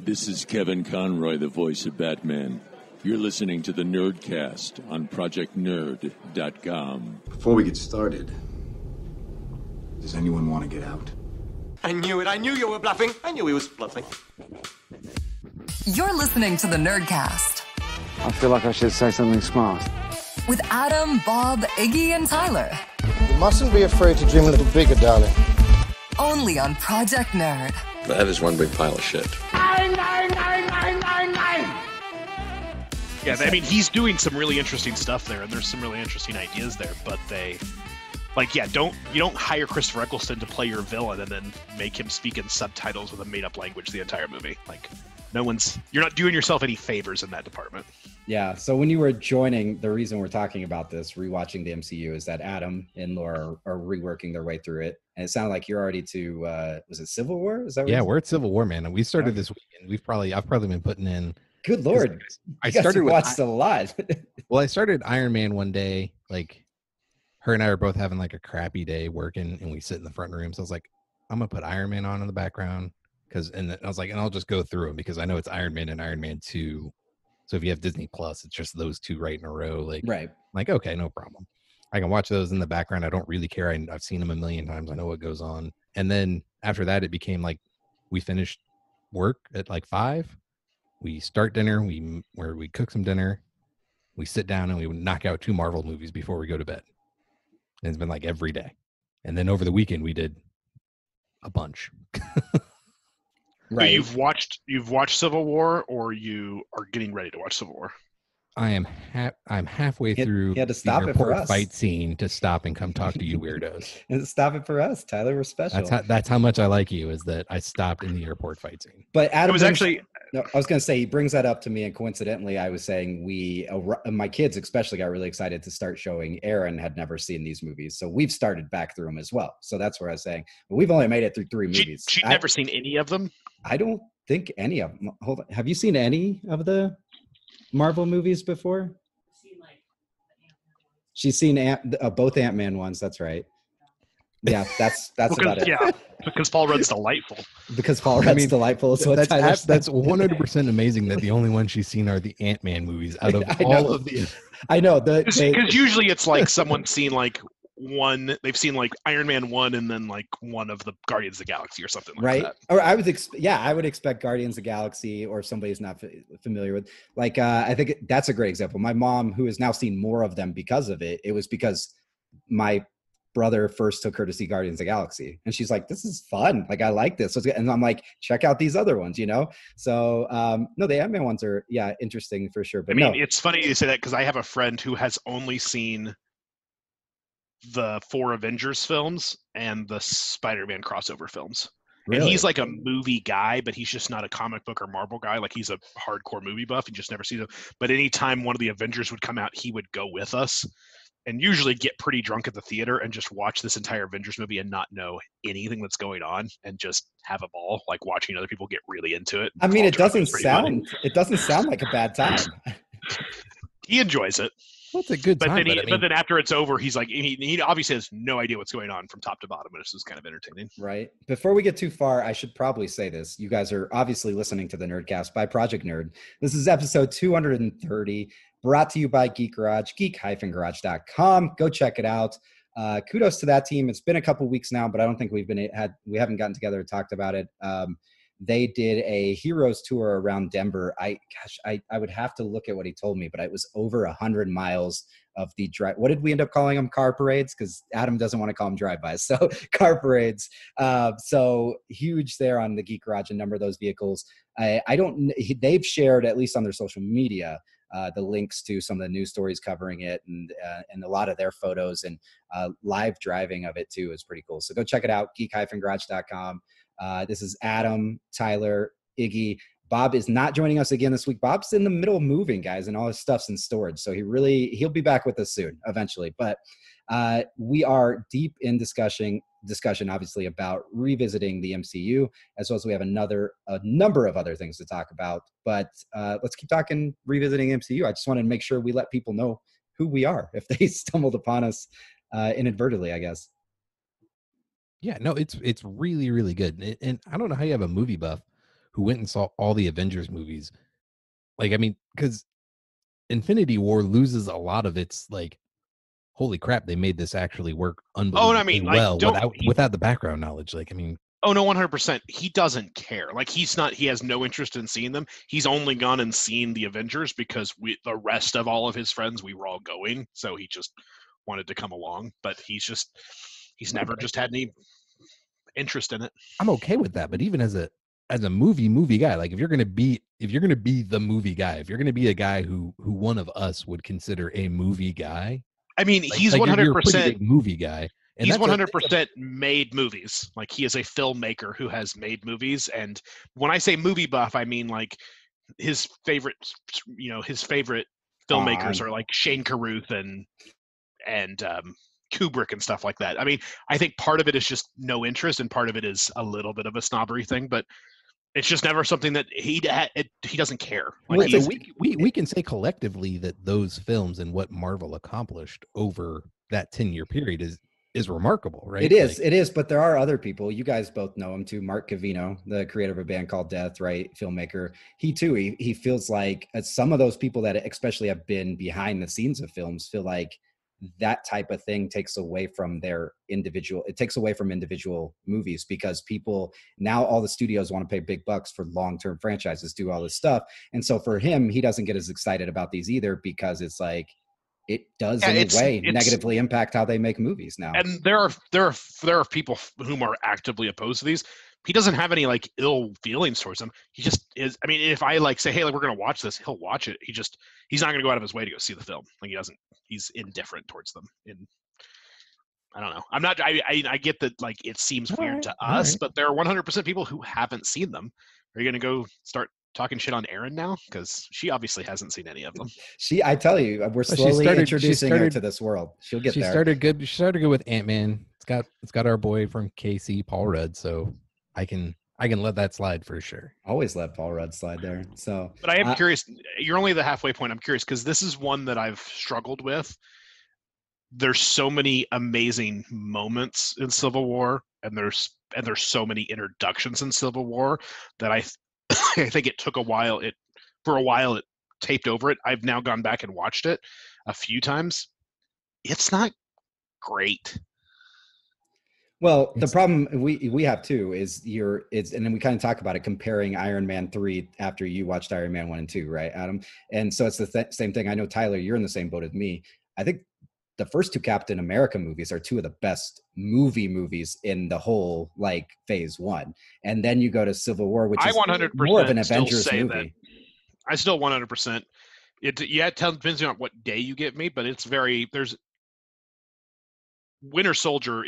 This is Kevin Conroy, the voice of Batman. You're listening to the Nerdcast on ProjectNerd.com. Before we get started, does anyone want to get out? I knew it. I knew you were bluffing. I knew he was bluffing. You're listening to the Nerdcast. I feel like I should say something smart. With Adam, Bob, Iggy, and Tyler. You mustn't be afraid to dream a little bigger, darling. Only on Project Nerd. That is one big pile of shit. Nine. Yeah, I mean, he's doing some really interesting stuff there, and there's some really interesting ideas there, but you don't hire Christopher Eccleston to play your villain and then make him speak in subtitles with a made-up language the entire movie. Like, you're not doing yourself any favors in that department. Yeah, so when you were joining, the reason we're talking about this, rewatching the MCU, is that Adam and Laura are reworking their way through it. And it sounded like you're already to, was it Civil War? Is that what we're at Civil War, man. And we started this weekend. I've probably been putting in. Good Lord. I started watched a lot. Well, I started Iron Man one day, like her and I were both having like a crappy day working, and we sit in the front room. So I was like, I'm going to put Iron Man on in the background. And I was like, and I'll just go through them because I know it's Iron Man and Iron Man 2. So if you have Disney Plus, it's just those two right in a row. Right. Like, okay, no problem. I can watch those in the background. I don't really care. I've seen them a million times. I know what goes on. And then after that, it became like we finished work at like 5. We start dinner. We cook some dinner. We sit down and we would knock out 2 Marvel movies before we go to bed. And it's been like every day. And then over the weekend, we did a bunch. Right. So you've watched Civil War, or you are getting ready to watch Civil War? I'm halfway through to stop the it for us. Fight scene to stop and come talk to you weirdos. And stop it for us, Tyler. We're special. That's how much I like you, is that I stopped in the airport fight scene. But Adam, I was going to say, he brings that up to me, and coincidentally, I was saying my kids especially got really excited to start showing. Aaron had never seen these movies, so we've started back through them as well. So that's where I was saying, but we've only made it through 3 movies. She'd never seen any of them? I don't think any of them. Hold on. Have you seen any of the Marvel movies before? She's seen both Ant-Man ones. That's right. Yeah, that's about it. Yeah, because Paul Rudd's delightful. Because Paul Rudd's delightful. Is what that's 100% amazing that the only ones she's seen are the Ant-Man movies out of all of the. I know. Because usually it's like someone's seen like they've seen like Iron Man 1 and then like one of the Guardians of the Galaxy or something like that. Or I would expect Guardians of the Galaxy, or somebody who's not familiar with. Like, I think that's a great example. My mom, who has now seen more of them because of it, it was because my brother first took her to see Guardians of the Galaxy, and she's like, this is fun. Like, I like this. And I'm like, check out these other ones, So, no, the Ant-Man ones are, interesting for sure. But it's funny you say that, because I have a friend who has only seen the 4 Avengers films and the Spider-Man crossover films. Really? And he's like a movie guy, but he's just not a comic book or Marvel guy. Like, he's a hardcore movie buff. He just never sees them. But anytime one of the Avengers would come out, he would go with us and usually get pretty drunk at the theater and just watch this entire Avengers movie and not know anything that's going on and just have a ball, like watching other people get really into it. I mean, it doesn't sound like a bad time. He enjoys it. Well, it's a good time. But then after it's over, he's like, he obviously has no idea what's going on from top to bottom, and it's just kind of entertaining. Right. Before we get too far, I should probably say this. You guys are obviously listening to the Nerdcast by Project Nerd. This is episode 230, brought to you by Geek Garage, geek-garage.com. Go check it out. Kudos to that team. It's been a couple weeks now, but I don't think we haven't gotten together and talked about it. They did a Heroes tour around Denver. I would have to look at what he told me, but it was over 100 miles of the drive. What did we end up calling them? Car parades? Because Adam doesn't want to call them drive-bys. So car parades. So huge there on the Geek Garage, a number of those vehicles. They've shared, at least on their social media, the links to some of the news stories covering it, and a lot of their photos and live driving of it too is pretty cool. So go check it out, geek-garage.com. This is Adam, Tyler, Iggy. Bob is not joining us again this week. Bob's in the middle of moving, guys, and all his stuff's in storage. So he'll be back with us soon, eventually. But we are deep in discussion, obviously, about revisiting the MCU, as well as we have a number of other things to talk about. But let's keep talking revisiting MCU. I just wanted to make sure we let people know who we are if they stumbled upon us inadvertently, I guess. Yeah, no, it's really, really good. And I don't know how you have a movie buff who went and saw all the Avengers movies. Like, I mean, because Infinity War loses a lot of its like, holy crap, they made this actually work unbelievably well without the background knowledge. Like, I mean, oh no, 100%. He doesn't care. Like, he has no interest in seeing them. He's only gone and seen the Avengers because the rest of all of his friends, we were all going, so he just wanted to come along. But he's never just had any interest in it. I'm okay with that, but even as a movie guy, like if you're gonna be the movie guy, if you're gonna be a guy who one of us would consider a movie guy, I mean, he's 100% movie guy. And he's 100% made movies. Like, he is a filmmaker who has made movies. And when I say movie buff, I mean like his favorite filmmakers are like Shane Carruth and Kubrick and stuff like that. I mean, I think part of it is just no interest, and part of it is a little bit of a snobbery thing, but it's just never something that he doesn't care. Like, so we can say collectively that those films and what Marvel accomplished over that 10-year period is remarkable, right? It is, but there are other people. You guys both know him too. Mark Cavino, the creator of A Band Called Death, right? Filmmaker. He too, he feels like some of those people that especially have been behind the scenes of films feel like that type of thing takes away from individual movies, because people now, all the studios want to pay big bucks for long-term franchises, do all this stuff. And so for him, he doesn't get as excited about these either, because it's like, it does in a way negatively impact how they make movies now. And there are people whom are actively opposed to these. He doesn't have any like ill feelings towards them. He just is. I mean, if I like say, hey, like, we're going to watch this, he'll watch it. He's not going to go out of his way to go see the film. Like, he's indifferent towards them. I don't know. I'm not, I get that, like, it seems weird to us, but there are 100% people who haven't seen them. Are you going to go start talking shit on Erin now? Because she obviously hasn't seen any of them. I tell you, we're slowly introducing her to this world. She'll get there. She started good with Ant-Man. It's got our boy from KC, Paul Rudd. So I can let that slide for sure. Always let Paul Rudd slide there. So, but I am curious. You're only the halfway point. I'm curious because this is one that I've struggled with. There's so many amazing moments in Civil War, and there's so many introductions in Civil War that I think it took a while. It taped over it. I've now gone back and watched it a few times. It's not great. Well, the problem we have too is and then we kind of talk about it, comparing Iron Man 3 after you watched Iron Man 1 and 2, right, Adam? And so it's the same thing. I know, Tyler, you're in the same boat as me. I think the first two Captain America movies are two of the best movies in the whole, like, phase one. And then you go to Civil War, which is 100% more of an Avengers movie. That. I still 100%. It depends on what day you get me, but there's Winter Soldier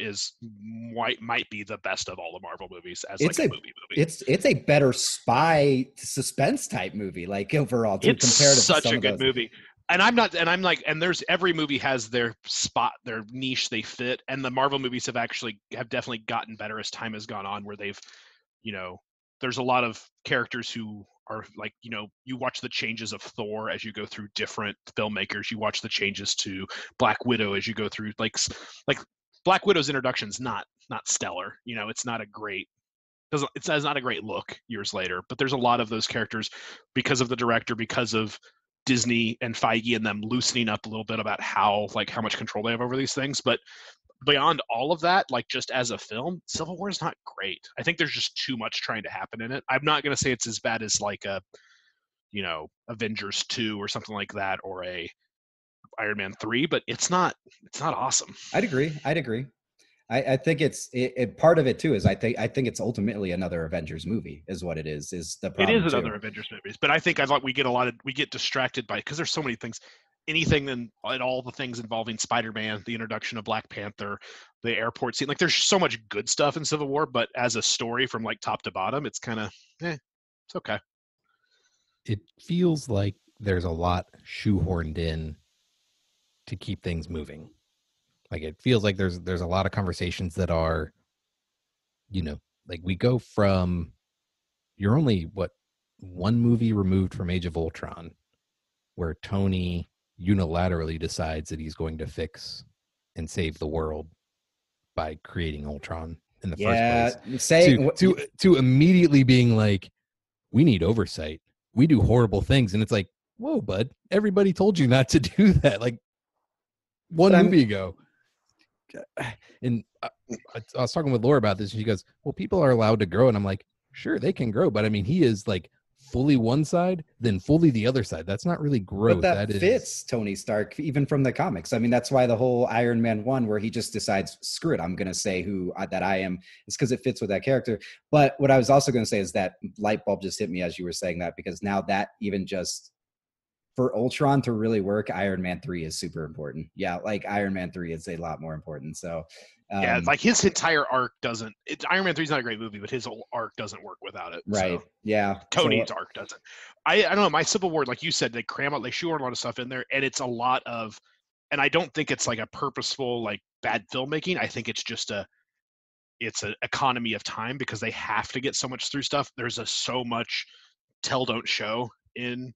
might be the best of all the Marvel movies as like a movie. It's a better spy suspense type movie, like, overall. It's such a good movie. And there's every movie has their spot, their niche they fit, and the Marvel movies have definitely gotten better as time has gone on, where they've, there's a lot of characters who are like, you watch the changes of Thor as you go through different filmmakers. You watch the changes to Black Widow as you go through, like Black Widow's introduction's not stellar. It's not a great, it's not a great look years later, but there's a lot of those characters because of the director, because of Disney and Feige and them loosening up a little bit about how much control they have over these things. But beyond all of that, like, just as a film, Civil War is not great. I think there's just too much trying to happen in it. I'm not going to say it's as bad as like a, Avengers 2 or something like that, or a Iron Man 3, but it's not awesome. I'd agree. I think it's part of it too is I think it's ultimately another Avengers movie is what it is the problem. It is another Avengers movie, but I think we get distracted by, because there's so many things, anything and all the things involving Spider-Man, the introduction of Black Panther, the airport scene. Like, there's so much good stuff in Civil War, but as a story from like top to bottom, it's kind of it's okay. It feels like there's a lot shoehorned in to keep things moving. Like, it feels like there's a lot of conversations that are, like, we go from, you're only one movie removed from Age of Ultron, where Tony unilaterally decides that he's going to fix and save the world by creating Ultron in the first place. To immediately being like, we need oversight. We do horrible things. And it's like, whoa, bud, everybody told you not to do that. Like one movie ago. And I was talking with Laura about this, and she goes, well, people are allowed to grow. And I'm like, sure, they can grow. But I mean, he is like fully one side, then fully the other side. That's not really growth. But that fits Tony Stark, even from the comics. I mean, that's why the whole Iron Man 1, where he just decides, screw it, I'm going to say that I am, is because it fits with that character. But what I was also going to say is that light bulb just hit me as you were saying that, because now that even just for Ultron to really work, Iron Man 3 is super important. Yeah, like Iron Man 3 is a lot more important. So yeah, like his entire arc doesn't. Iron Man 3 is not a great movie, but his whole arc doesn't work without it. Right. So. Yeah. Tony's arc doesn't. I don't know. My Civil War, like you said, they shoehorn a lot of stuff in there, and it's a lot of. And I don't think it's like a purposeful like bad filmmaking. I think it's just it's an economy of time because they have to get so much through stuff. There's so much tell don't show in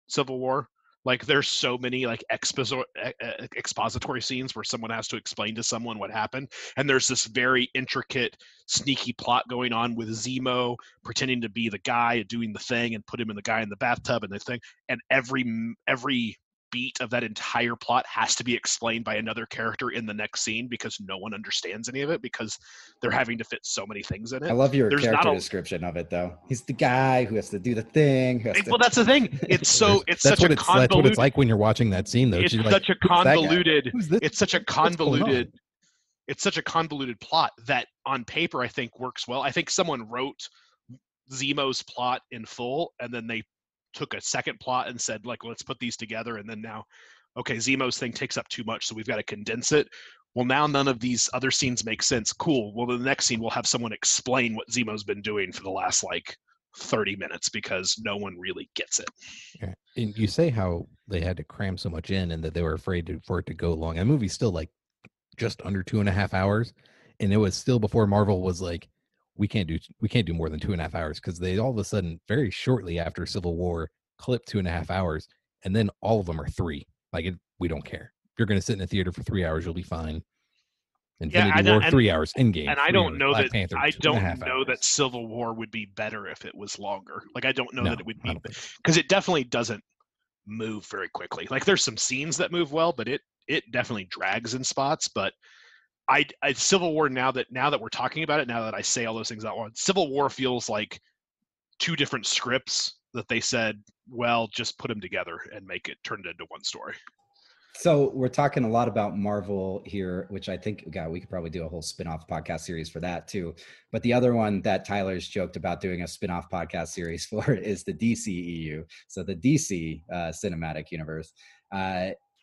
Civil War. Like there's so many like expository scenes where someone has to explain to someone what happened, and there's this very intricate, sneaky plot going on with Zemo pretending to be the guy doing the thing and put him in the guy in the bathtub and the thing, and every beat of that entire plot has to be explained by another character in the next scene because no one understands any of it because they're having to fit so many things in it. I love your character description of it, though. He's the guy who has to do the thing. Well, that's the thing. It's such a convoluted. That's what it's like when you're watching that scene, though. It's such a convoluted. It's such a convoluted. It's such a convoluted plot that on paper I think works well. I think someone wrote Zemo's plot in full, and then they took a second plot and said, like, let's put these together. And then now, okay, Zemo's thing takes up too much, so we've got to condense it. Well, now none of these other scenes make sense. Cool. Well, the next scene, we'll have someone explain what Zemo's been doing for the last, 30 minutes because no one really gets it. Yeah. And you say how they had to cram so much in and that they were afraid for it to go long. That movie's still, just under 2.5 hours. And it was still before Marvel was like, we can't do more than 2.5 hours, because they all of a sudden very shortly after Civil War clipped 2.5 hours, and then all of them are 3. We don't care. If you're going to sit in a theater for 3 hours, you'll be fine. Infinity War 3 hours. Endgame. And I don't know that Panther, I don't know that Civil War would be better if it was longer. I don't know that it would be, because it definitely doesn't move very quickly. There's some scenes that move well, but it definitely drags in spots. But I Civil War, now that we're talking about it, now that I say all those things out loud, Civil War feels like 2 different scripts that they said, well, just put them together and make it turn it into one story. So we're talking a lot about Marvel here, which I think, we could probably do a whole spin-off podcast series for that too. But the other one that Tyler's joked about doing a spin-off podcast series for is the DCEU. So the DC cinematic universe.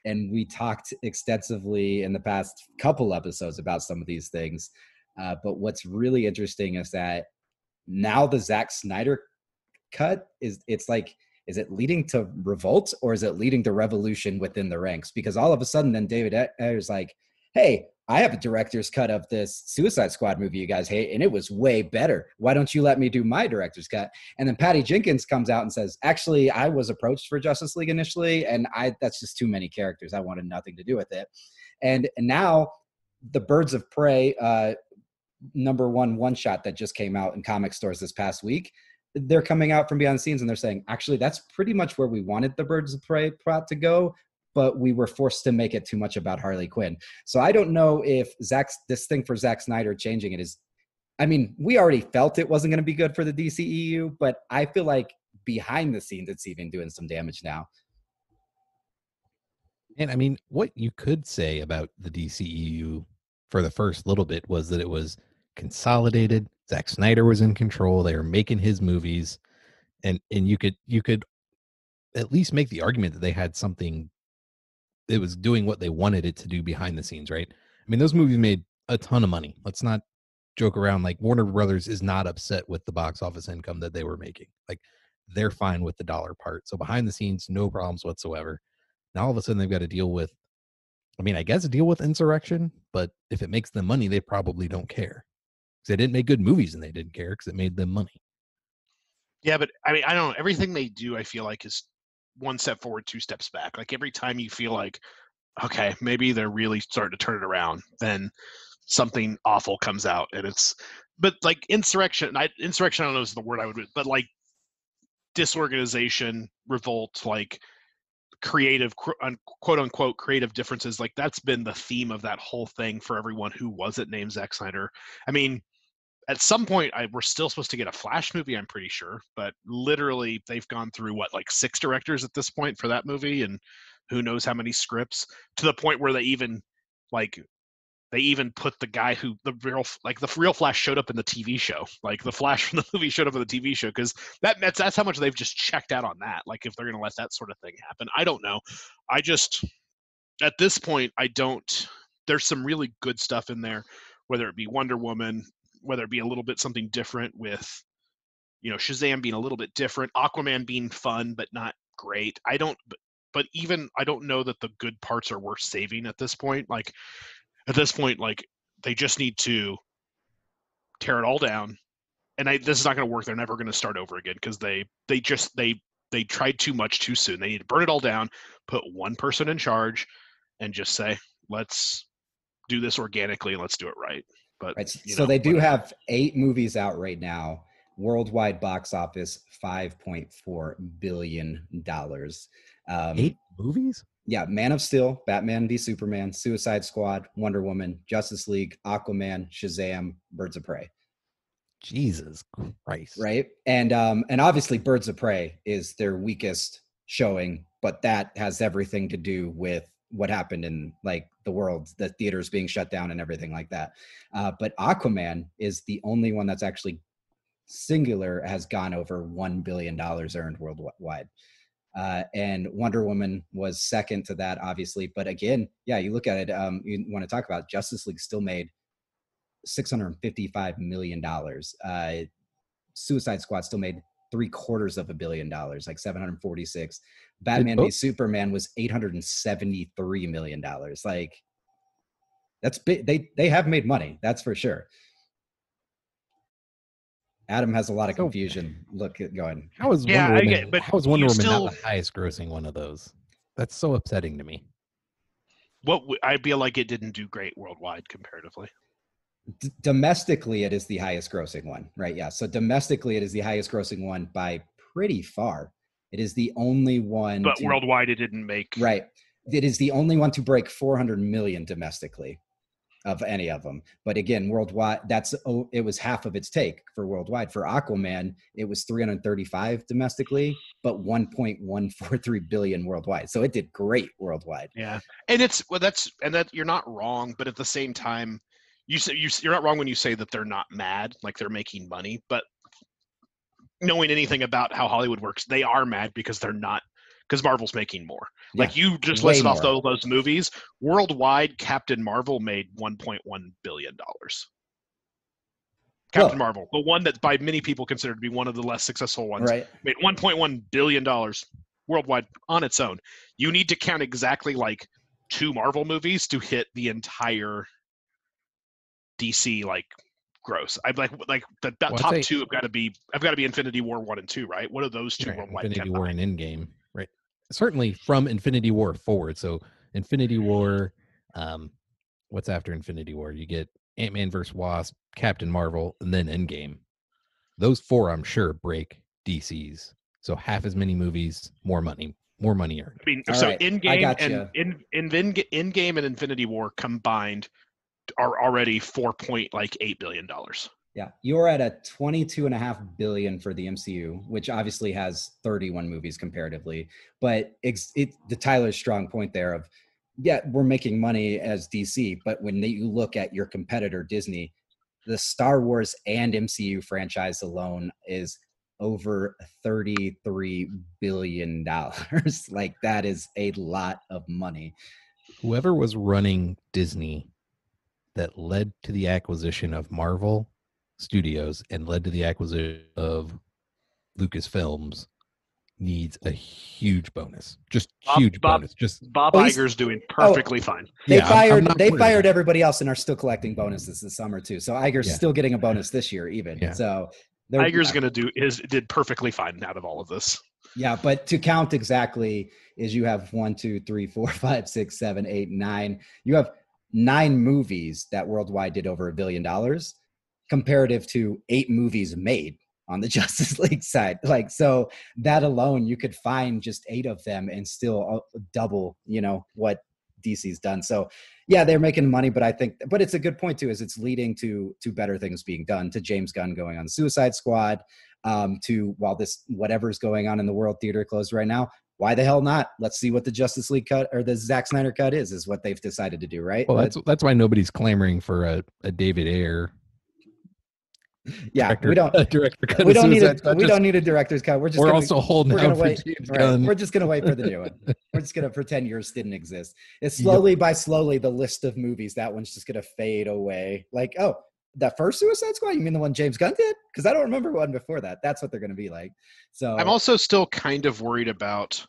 And we talked extensively in the past couple episodes about some of these things. But what's really interesting is that now the Zack Snyder cut is it leading to revolt, or is it leading to revolution within the ranks? Because all of a sudden then David Ayer's like, hey, I have a director's cut of this Suicide Squad movie you guys hate, and it was way better. Why don't you let me do my director's cut? And then Patty Jenkins comes out and says, actually, I was approached for Justice League initially, and that's just too many characters. I wanted nothing to do with it. And now the Birds of Prey number one shot that just came out in comic stores this past week, they're coming out from behind the scenes and they're saying, actually, that's pretty much where we wanted the Birds of Prey plot to go, but we were forced to make it too much about Harley Quinn. So I don't know if this thing for Zack Snyder changing it is, we already felt it wasn't going to be good for the DCEU, but I feel like behind the scenes, it's even doing some damage now. And what you could say about the DCEU for the first little bit was that it was consolidated. Zack Snyder was in control. They were making his movies, and you could at least make the argument that they had something that was doing what they wanted it to do behind the scenes, right? Those movies made a ton of money. Let's not joke around. Warner Brothers is not upset with the box office income that they were making. They're fine with the dollar part. So behind the scenes, no problems whatsoever. Now all of a sudden they've got to deal with, I guess deal with insurrection, but if it makes them money, they probably don't care. They didn't make good movies and they didn't care because it made them money. Yeah, but I don't know. Everything they do, I feel like, is 1 step forward, 2 steps back. Every time you feel like, okay, maybe they're really starting to turn it around, then something awful comes out. And but insurrection, I don't know is the word I would, but disorganization, revolt, like creative, quote unquote, creative differences. Like that's been the theme of that whole thing for everyone who wasn't named Zack Snyder. I mean, at some point, we're still supposed to get a Flash movie, I'm pretty sure, but literally they've gone through like 6 directors at this point for that movie, and who knows how many scripts, to the point where they even put the guy who the real Flash showed up in the TV show, like the Flash from the movie showed up in the TV show, because that's how much they've just checked out on that. Like if they're gonna let that sort of thing happen, I don't know. I just at this point there's some really good stuff in there, whether it be Wonder Woman, whether it be a little bit something different with, Shazam being a little bit different, Aquaman being fun but not great. I don't know that the good parts are worth saving at this point. Like at this point, like they just need to tear it all down. And this is not going to work. They're never going to start over again, because they tried too much too soon. They need to burn it all down, put one person in charge, and just say, let's do this organically and let's do it right. But right. So they do have 8 movies out right now. Worldwide box office, $5.4 billion. 8 movies? Yeah, Man of Steel, Batman v Superman, Suicide Squad, Wonder Woman, Justice League, Aquaman, Shazam, Birds of Prey. Jesus Christ! Right, and obviously Birds of Prey is their weakest showing, but that has everything to do with what happened in like the world, the theaters being shut down and everything like that. But Aquaman is the only one that's actually singular has gone over $1 billion earned worldwide. And Wonder Woman was second to that, obviously. But again, yeah, you look at it, you want to talk about Justice League still made $655 million. Suicide Squad still made $750 million, like 746. Batman v Superman was $873 million. Like that's big. They have made money, that's for sure. Adam has a lot of confusion. Going. How is Wonder Woman not the highest grossing one of those? That's so upsetting to me. I feel like it didn't do great worldwide comparatively. Domestically, it is the highest grossing one, right? Yeah. So domestically, it is the highest grossing one by pretty far. It is the only one. But worldwide, it didn't make. Right. It is the only one to break 400 million domestically of any of them. But again, worldwide, it was half of its take for worldwide. For Aquaman, it was 335 domestically, but 1.143 billion worldwide. So it did great worldwide. Yeah. And that you're not wrong, but at the same time, you're not wrong when you say that they're not mad, like they're making money, but knowing anything about how Hollywood works, they are mad because Marvel's making more. Yeah, like you just listed off those movies. Worldwide, Captain Marvel made $1.1 billion. Captain Marvel, the one that by many people considered to be one of the less successful ones, right, made $1.1 billion worldwide on its own. You need to count exactly like 2 Marvel movies to hit the entire DC like gross. I'm like the top 2 have got to be Infinity War 1 and 2, right? What are those 2 worldwide? Infinity War and Endgame, right? Certainly from Infinity War forward. So Infinity War, what's after Infinity War? You get Ant-Man vs. Wasp, Captain Marvel, and then Endgame. Those 4, I'm sure, break DC's. So half as many movies, more money earned. I mean, so right. Endgame and Infinity War combined are already $4.8 billion. Yeah, you're at a $22.5 billion for the MCU, which obviously has 31 movies comparatively. But the Tyler's strong point there of, yeah, we're making money as DC, but when you look at your competitor Disney, the Star Wars and MCU franchise alone is over $33 billion. Like that is a lot of money. Whoever was running Disney that led to the acquisition of Marvel Studios and led to the acquisition of Lucasfilms needs a huge bonus. Just huge bonus. Just Bob Iger's doing perfectly fine. They fired everybody else and are still collecting bonuses this summer too. So Iger's still getting a bonus this year even. Yeah. So Iger's did perfectly fine out of all of this. Yeah, but to count exactly is you have 1, 2, 3, 4, 5, 6, 7, 8, 9. You have 9 movies that worldwide did over $1 billion, comparative to 8 movies made on the Justice League side. Like, so that alone, you could find just 8 of them and still double, what DC's done. So yeah, they're making money, but it's a good point too, is it's leading to better things being done, to James Gunn going on Suicide Squad, to while this, whatever's going on in the World Theater closed right now, why the hell not? Let's see what the Justice League cut or the Zack Snyder cut is what they've decided to do, right? Well, that's why nobody's clamoring for a David Ayer. Yeah, director, we don't cut. We don't need a director's cut. We're also holding out for wait. James Right. Gunn. We're just gonna wait for the new one. We're just gonna pretend yours didn't exist. It's slowly by slowly the list of movies, that one's just gonna fade away. Like, oh, that first Suicide Squad? You mean the one James Gunn did? Because I don't remember one before that. That's what they're gonna be like. So I'm also still kind of worried about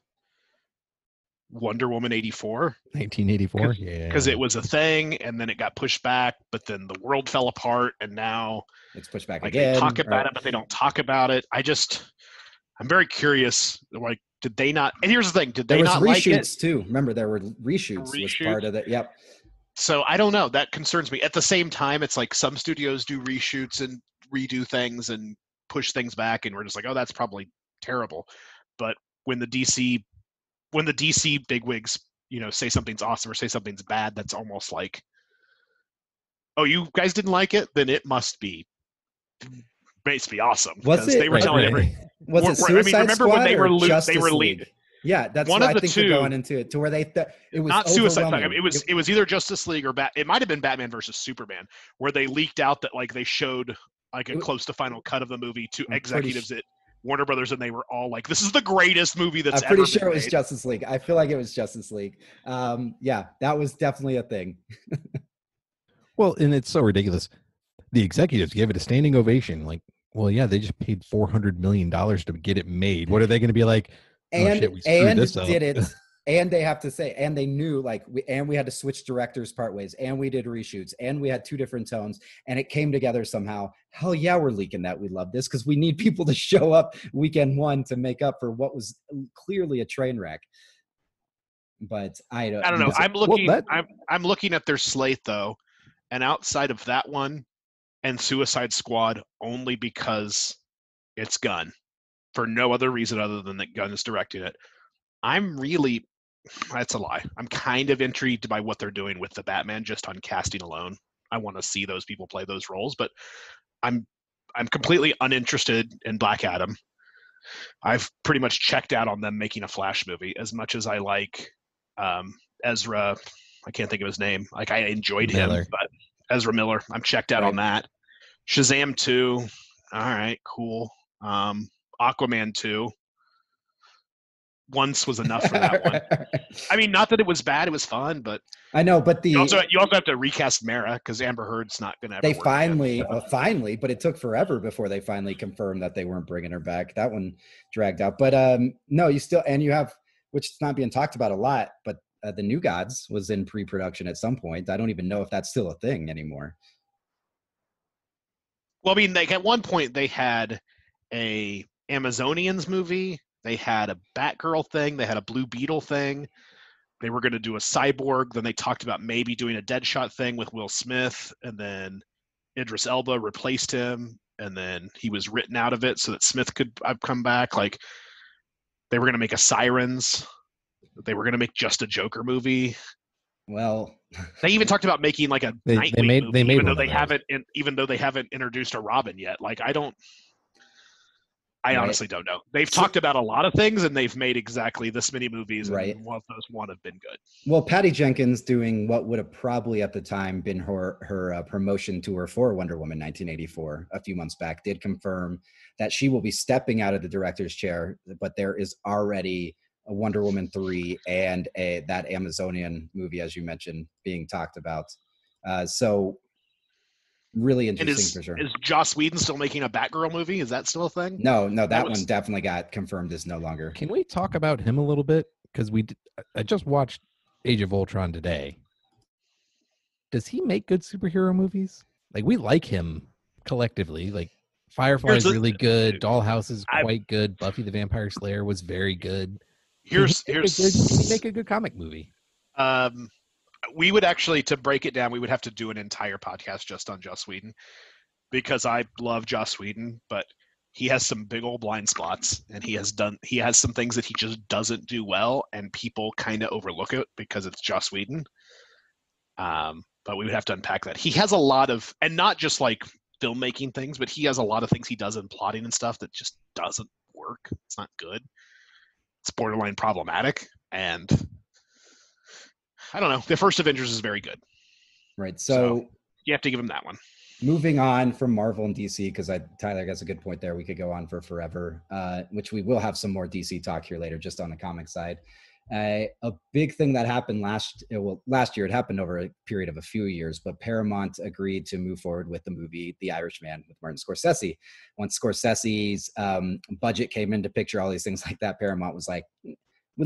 Wonder Woman 84. 1984, because it was a thing and then it got pushed back, but then the world fell apart and now it's pushed back like again. They talk about it, but they don't talk about it. I'm very curious. Like, did they not? And here's the thing: did they not like it? Reshoots too. Remember, there were reshoots. Was part of it. Yep. So I don't know. That concerns me. At the same time, it's like some studios do reshoots and redo things and push things back, and we're just like, oh, that's probably terrible. But when the DC bigwigs, say something's awesome or say something's bad, that's almost like, oh, you guys didn't like it, then it must be awesome. Was it? They were telling every. Was it Suicide remember Squad when they were or Justice they were League? Yeah, that's one what of I the think two. we're going into it, to where it was not Suicide Squad. overwhelming. It was either Justice League or it might have been Batman versus Superman, where they leaked out that like they showed like a close to final cut of the movie to executives at Warner Brothers, and they were all like, "This is the greatest movie that's ever been made." I'm pretty sure it was Justice League. I feel like it was Justice League. Yeah, that was definitely a thing. Well, and it's so ridiculous. The executives gave it a standing ovation. Like, well, yeah, they just paid $400 million to get it made. What are they going to be like? And we screwed this up. did it. And they have to say, and they knew, like, we had to switch directors part ways, and we did reshoots, and we had 2 different tones, and it came together somehow. Hell yeah, we're leaking that. We love this because we need people to show up weekend 1 to make up for what was clearly a train wreck. But I don't know. I'm looking at their slate though, and outside of that one and Suicide Squad, only because it's Gunn, for no other reason other than that Gunn is directing it. That's a lie. I'm kind of intrigued by what they're doing with the Batman just on casting alone. I want to see those people play those roles, but I'm completely uninterested in Black Adam. I've pretty much checked out on them making a Flash movie, as much as I like Ezra. I can't think of his name. Like, I enjoyed him, but Ezra Miller, I'm checked out on that. Shazam 2, all right, cool. Aquaman 2. Once was enough for that one. I mean, not that it was bad; it was fun, but I know. But you also have to recast Mara because Amber Heard's not going to. They finally, but it took forever before they finally confirmed that they weren't bringing her back. That one dragged out. But no, you have, which is not being talked about a lot, but the New Gods was in pre-production at some point. I don't even know if that's still a thing anymore. Well, I mean, like at one point they had a Amazonians movie. They had a Batgirl thing. They had a Blue Beetle thing. They were going to do a Cyborg. Then they talked about maybe doing a Deadshot thing with Will Smith. And then Idris Elba replaced him. And then he was written out of it so that Smith could come back. Like, they were going to make a Sirens. They were going to make just a Joker movie. Well, they even talked about making like a Nightwing movie, even though they haven't introduced a Robin yet. Like, I honestly don't know. They've talked about a lot of things, and they've made exactly this many movies, and one of those have been good. Well, Patty Jenkins doing what would have probably at the time been her promotion tour for Wonder Woman 1984 a few months back did confirm that she will be stepping out of the director's chair, but there is already a Wonder Woman 3 and that Amazonian movie, as you mentioned, being talked about. So really interesting for sure. Is Joss Whedon still making a Batgirl movie? Is that still a thing? No, that one definitely got confirmed is no longer. Can we talk about him a little bit? Because I just watched Age of Ultron today. Does he make good superhero movies? Like, we like him collectively. Like, Firefly is really good. Dollhouse is quite good. Buffy the Vampire Slayer was very good. Can he make a good comic movie? We would actually, to break it down, we would have to do an entire podcast just on Joss Whedon, because I love Joss Whedon, but he has some big old blind spots, and he has some things that he just doesn't do well, and people kind of overlook it because it's Joss Whedon. But we would have to unpack that. He has a lot of, and not just like filmmaking things, but he has a lot of things he does in plotting and stuff that just doesn't work. It's not good. It's borderline problematic, and I don't know. The first Avengers is very good. Right. So you have to give him that one. Moving on from Marvel and DC, because Tyler has a good point there. We could go on for forever, which we will have some more DC talk here later, just on the comic side. A big thing that happened last year, it happened over a period of a few years, but Paramount agreed to move forward with the movie The Irishman with Martin Scorsese. Once Scorsese's budget came into picture, all these things like that, Paramount was like, we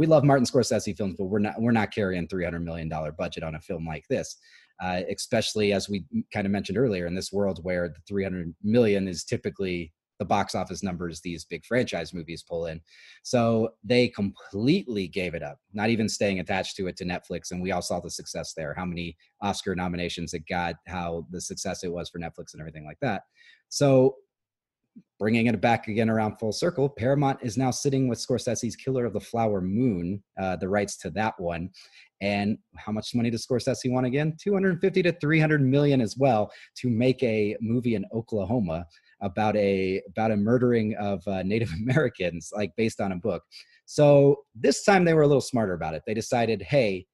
love Martin Scorsese films, but we're not carrying $300 million budget on a film like this. Especially as we kind of mentioned earlier, in this world where the 300 million is typically the box office numbers these big franchise movies pull in. So they completely gave it up, not even staying attached to Netflix. And we all saw the success there, how many Oscar nominations it got, how the success it was for Netflix and everything like that. So bringing it back again around full circle, Paramount is now sitting with Scorsese's Killer of the Flower Moon, the rights to that one. And how much money does Scorsese want again? 250 to 300 million as well, to make a movie in Oklahoma about a murdering of Native Americans, like based on a book. So this time they were a little smarter about it. They decided, hey,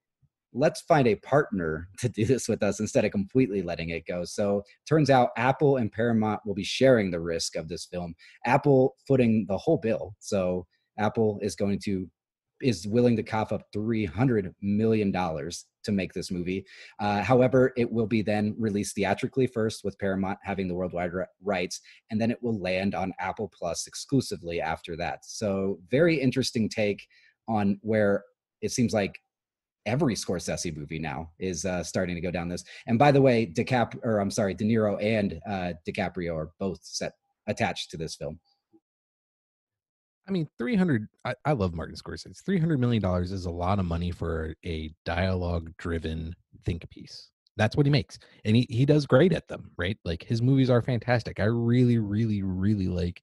let's find a partner to do this with us instead of completely letting it go. So turns out Apple and Paramount will be sharing the risk of this film. Apple footing the whole bill. So Apple is willing to cough up $300 million to make this movie. However, it will be then released theatrically first, with Paramount having the worldwide rights, and then it will land on Apple Plus exclusively after that. So very interesting take on where it seems like every Scorsese movie now is starting to go down this. And by the way, De Niro and DiCaprio are both attached to this film. I mean, I love Martin Scorsese. $300 million is a lot of money for a dialogue-driven think piece. That's what he makes. And he does great at them, right? Like, his movies are fantastic. I really, really, really like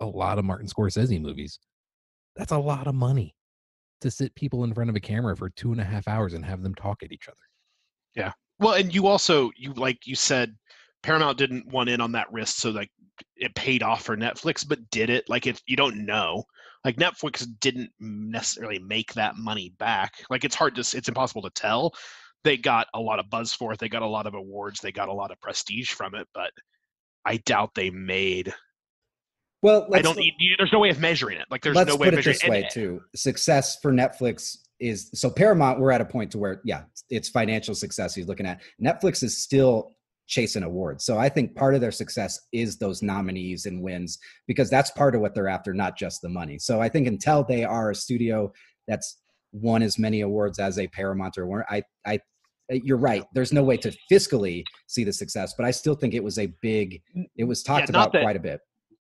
a lot of Martin Scorsese movies. That's a lot of money to sit people in front of a camera for 2.5 hours and have them talk at each other. Yeah. Well, and you also, like you said, Paramount didn't want in on that risk, so like it paid off for Netflix, but did it? Like, you don't know. Like, Netflix didn't necessarily make that money back. Like, it's impossible to tell. They got a lot of buzz for it. They got a lot of awards. They got a lot of prestige from it, but I doubt they made. Well, there's no way of measuring it. Like, there's no way of measuring it. Let's put it this way too. Success for Netflix is, so Paramount, we're at a point to where, yeah, it's financial success he's looking at. Netflix is still chasing awards. So I think part of their success is those nominees and wins, because that's part of what they're after, not just the money. So I think until they are a studio that's won as many awards as a Paramount or Warner, you're right. There's no way to fiscally see the success, but I still think it was talked about quite a bit.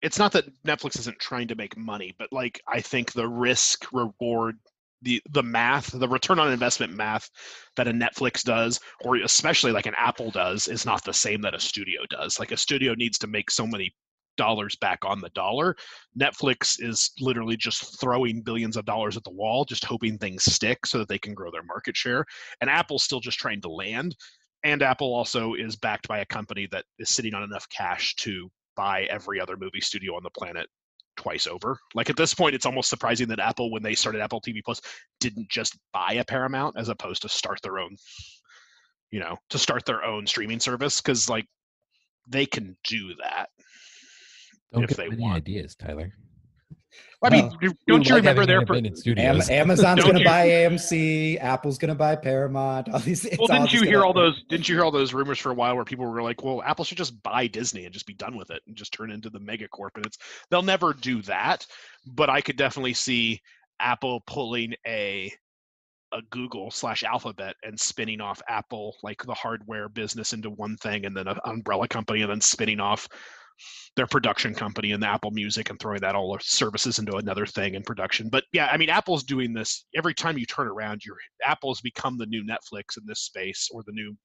It's not that Netflix isn't trying to make money, but like, I think the risk reward, the math, the return on investment math that a Netflix does, or especially like an Apple does, is not the same that a studio does. Like, a studio needs to make so many dollars back on the dollar. Netflix is literally just throwing billions of dollars at the wall, just hoping things stick so that they can grow their market share. And Apple's still just trying to land. And Apple also is backed by a company that is sitting on enough cash to buy every other movie studio on the planet twice over. Like, at this point, it's almost surprising that Apple, when they started Apple TV Plus, didn't just buy a Paramount as opposed to start their own, streaming service, because like, they can do that. Don't if give they any want ideas, Tyler. I mean, don't you remember Amazon's going to buy AMC, Apple's going to buy Paramount. All these. Well, didn't you hear all those rumors for a while where people were like, "Well, Apple should just buy Disney and just be done with it and just turn into the megacorp." And they'll never do that, but I could definitely see Apple pulling a Google/Alphabet and spinning off Apple, like the hardware business, into one thing, and then an umbrella company, and then spinning off their production company and the Apple Music and throwing that all their services into another thing in production. But yeah, I mean, Apple's doing this every time you turn around. Apple's become the new Netflix in this space, or the new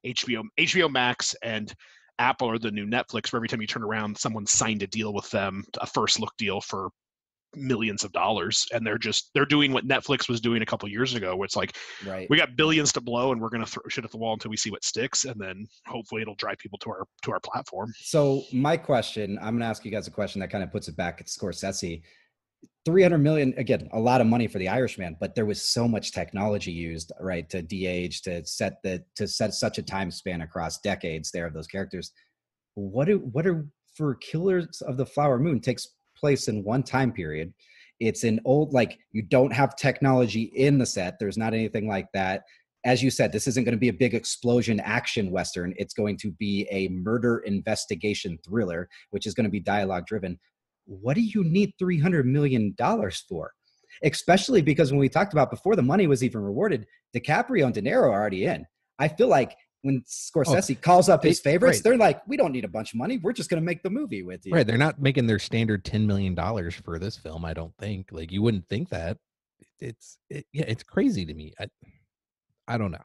HBO Max and Apple are the new Netflix, where every time you turn around, someone signed a deal with them, a first look deal for millions of dollars, and they're doing what Netflix was doing a couple years ago, where it's like, Right. we got billions to blow and we're going to throw shit at the wall until we see what sticks, and then hopefully it'll drive people to our platform. So my question, I'm going to ask you guys a question that kind of puts it back at Scorsese. 300 million, again, a lot of money for The Irishman, but there was so much technology used, right, to de-age, to set such a time span across decades there of those characters. What are for Killers of the Flower Moon takes place in one time period. It's an old, like, you don't have technology in the set. There's not anything like that. As you said, this isn't going to be a big explosion action Western. It's going to be a murder investigation thriller, which is going to be dialogue driven. What do you need $300 million for? Especially because when we talked about before the money was even rewarded, DiCaprio and De Niro are already in. I feel like when Scorsese calls up his favorites, they're like, we don't need a bunch of money. We're just going to make the movie with you. Right. They're not making their standard $10 million for this film, I don't think. Like, you wouldn't think that. It's crazy to me. I don't know.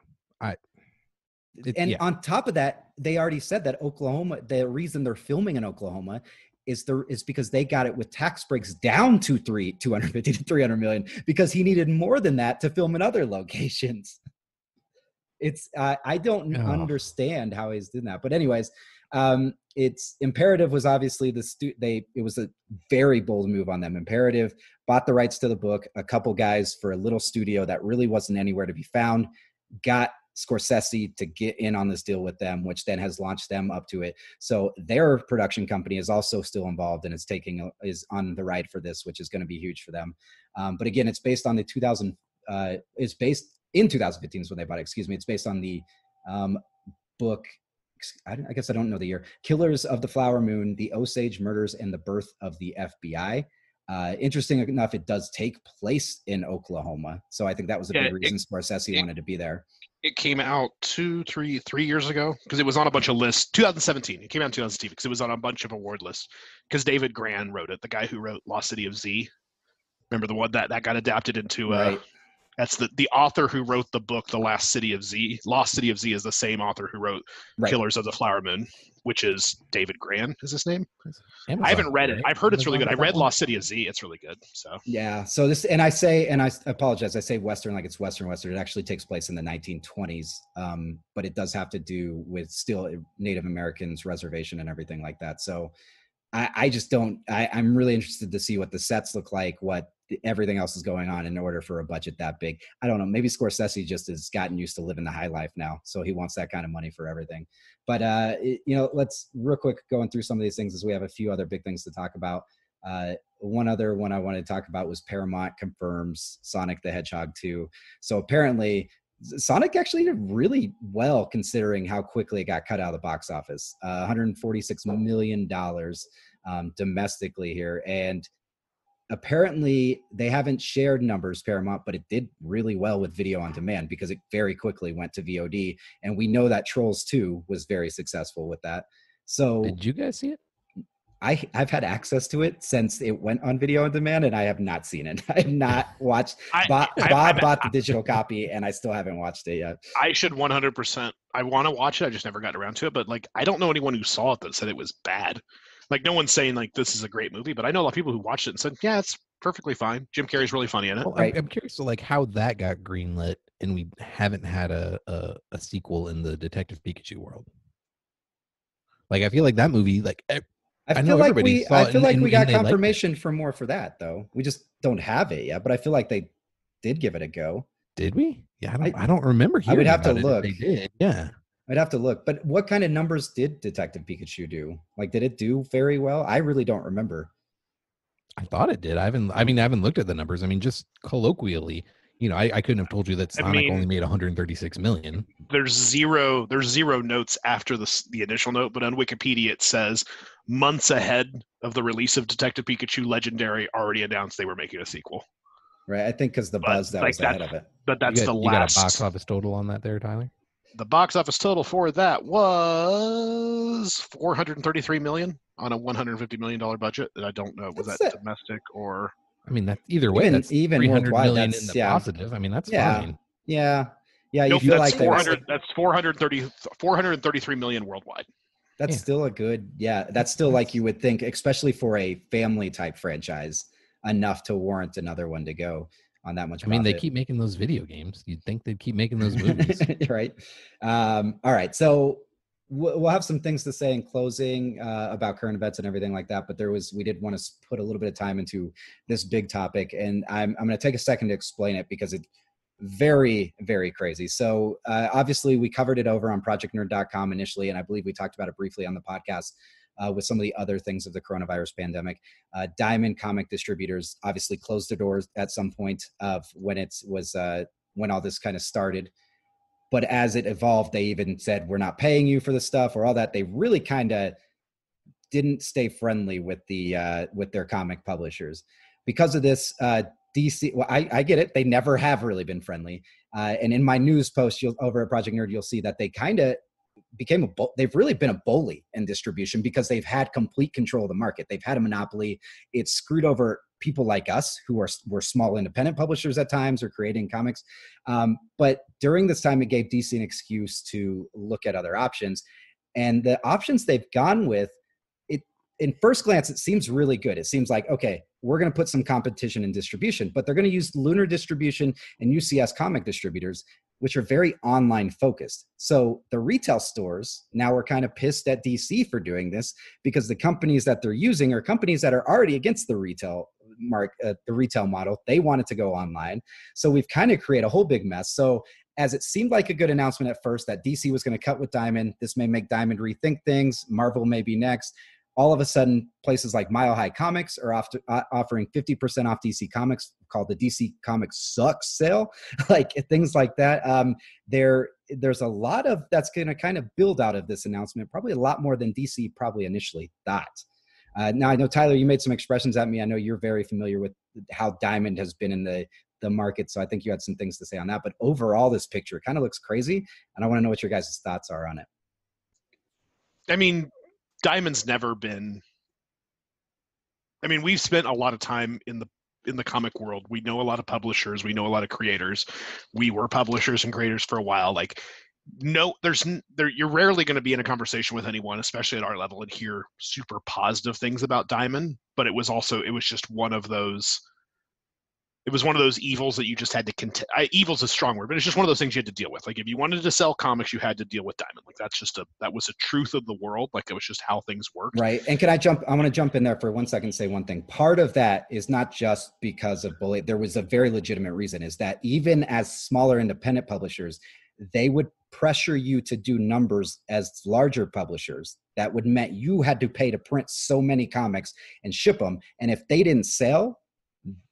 On top of that, they already said that Oklahoma, the reason they're filming in Oklahoma is because they got it with tax breaks down to 250 to 300 million, because he needed more than that to film in other locations. It's I don't understand how he's doing that. But anyways, it's Imperative was obviously it was a very bold move on them. Imperative bought the rights to the book, a couple guys for a little studio that really wasn't anywhere to be found, got Scorsese to get in on this deal with them, which then has launched them up to it. So their production company is also still involved and is on the ride for this, which is going to be huge for them. But again, it's based on it's based in 2015 is when they bought it. Excuse me. It's based on the book. I guess I don't know the year. Killers of the Flower Moon, The Osage Murders and the Birth of the FBI. Interesting enough, it does take place in Oklahoma. So I think that was a big reason Scorsese wanted to be there. It came out 3 years ago because it was on a bunch of lists. 2017. It came out in 2017 because it was on a bunch of award lists because David Gran wrote it, the guy who wrote Lost City of Z. Remember the one that got adapted into right. That's the author who wrote the book, The Lost City of Z. Lost City of Z is the same author who wrote Killers of the Flower Moon, which is David Gran, is his name. Amazon, I haven't read it. I've heard it's really good. I read Lost City of Z. It's really good. So yeah. So this, and I apologize. I say Western like it's Western. It actually takes place in the 1920s, but it does have to do with still Native Americans, reservation, and everything like that. So I just don't. I'm really interested to see what the sets look like, what everything else is going on in order for a budget that big. I don't know. Maybe Scorsese just has gotten used to living the high life now, so he wants that kind of money for everything. But let's real quick going through some of these things as we have a few other big things to talk about. One other one I wanted to talk about was Paramount confirms Sonic the Hedgehog 2. So apparently Sonic actually did really well considering how quickly it got cut out of the box office. $146 million domestically here. And apparently they haven't shared numbers, Paramount, but it did really well with video on demand because it very quickly went to VOD. And we know that Trolls 2 was very successful with that. So did you guys see it? I've had access to it since it went on video on demand, and I have not seen it. I have not watched. Bob bought the digital copy, and I still haven't watched it yet. I should 100%. I want to watch it. I just never got around to it. But I don't know anyone who saw it that said it was bad. No one's saying this is a great movie, but I know a lot of people who watched it and said, yeah, it's perfectly fine. Jim Carrey's really funny in it. Well, I'm curious to how that got greenlit, and we haven't had a sequel in the Detective Pikachu world. I feel like that movie, I feel like we got confirmation for more for that, though. We just don't have it yet, but I feel like they did give it a go. Did we? Yeah, I don't remember hearing. I would have to about look. They did. Yeah, I'd have to look. But what kind of numbers did Detective Pikachu do? Did it do very well? I really don't remember. I thought it did. I haven't looked at the numbers. Just colloquially, I couldn't have told you that Sonic only made 136 million. There's zero notes after the initial note, but on Wikipedia it says months ahead of the release of Detective Pikachu Legendary already announced they were making a sequel. Right, I think because the buzz that was ahead of it. But that's you last. Got a box office total on that there, Tyler? The box office total for that was $433 million on a $150 million budget. And I don't know, was that domestic or? That either way, that's even 300 million in the positive. That's fine. Yeah. Nope, you feel that's 433 million worldwide. That's still a good, that's still like you would think, especially for a family type franchise, enough to warrant another one to go on that much profit. I mean, they keep making those video games. You'd think they'd keep making those movies. Right. All right. So we'll have some things to say in closing about current events and everything like that. But we did want to put a little bit of time into this big topic. And I'm going to take a second to explain it because it's very, very crazy. So obviously we covered it over on projectnerd.com initially. And I believe we talked about it briefly on the podcast with some of the other things of the coronavirus pandemic. Diamond comic distributors obviously closed their doors at some point of when all this kind of started. But as it evolved, they even said, we're not paying you for the stuff or all that. They really kind of didn't stay friendly with their comic publishers. Because of this, DC, well, I get it. They never have really been friendly. And in my news post over at Project Nerd, you'll see that they kind of they've really been a bully in distribution because they've had complete control of the market. They've had a monopoly. It's screwed over people like us who were small independent publishers at times or creating comics. But during this time, it gave DC an excuse to look at other options. And the options they've gone with, in first glance, it seems really good. It seems like, okay, we're going to put some competition in distribution, but they're going to use Lunar Distribution and UCS comic distributors, which are very online focused. So the retail stores now are kind of pissed at DC for doing this because the companies that they're using are companies that are already against the retail model. They wanted to go online. So we've kind of created a whole big mess. So as it seemed like a good announcement at first that DC was going to cut with Diamond, this may make Diamond rethink things. Marvel may be next. All of a sudden, places like Mile High Comics are offering 50% off DC Comics, called the DC Comics Sucks sale, like things like that. There's a lot of that's going to kind of build out of this announcement, probably a lot more than DC probably initially thought. Now, I know, Tyler, you made some expressions at me. I know you're very familiar with how Diamond has been in the market, so I think you had some things to say on that. But overall, this picture kind of looks crazy, and I want to know what your guys' thoughts are on it. I mean, Diamond's never been. I mean, we've spent a lot of time in the comic world. We know a lot of publishers. We know a lot of creators. We were publishers and creators for a while. Like, no, you're rarely going to be in a conversation with anyone, especially at our level, and hear super positive things about Diamond. But it was just one of those. It was one of those evils that you just had to contend. Evil's a strong word, but it's just one of those things you had to deal with. Like, if you wanted to sell comics, you had to deal with Diamond. Like, that was a truth of the world. Like, it was just how things worked. Right. And I want to jump in there for 1 second and say one thing. Part of that is not just because of bullying. There was a very legitimate reason, is that even as smaller independent publishers, they would pressure you to do numbers as larger publishers. That would mean you had to pay to print so many comics and ship them. And if they didn't sell,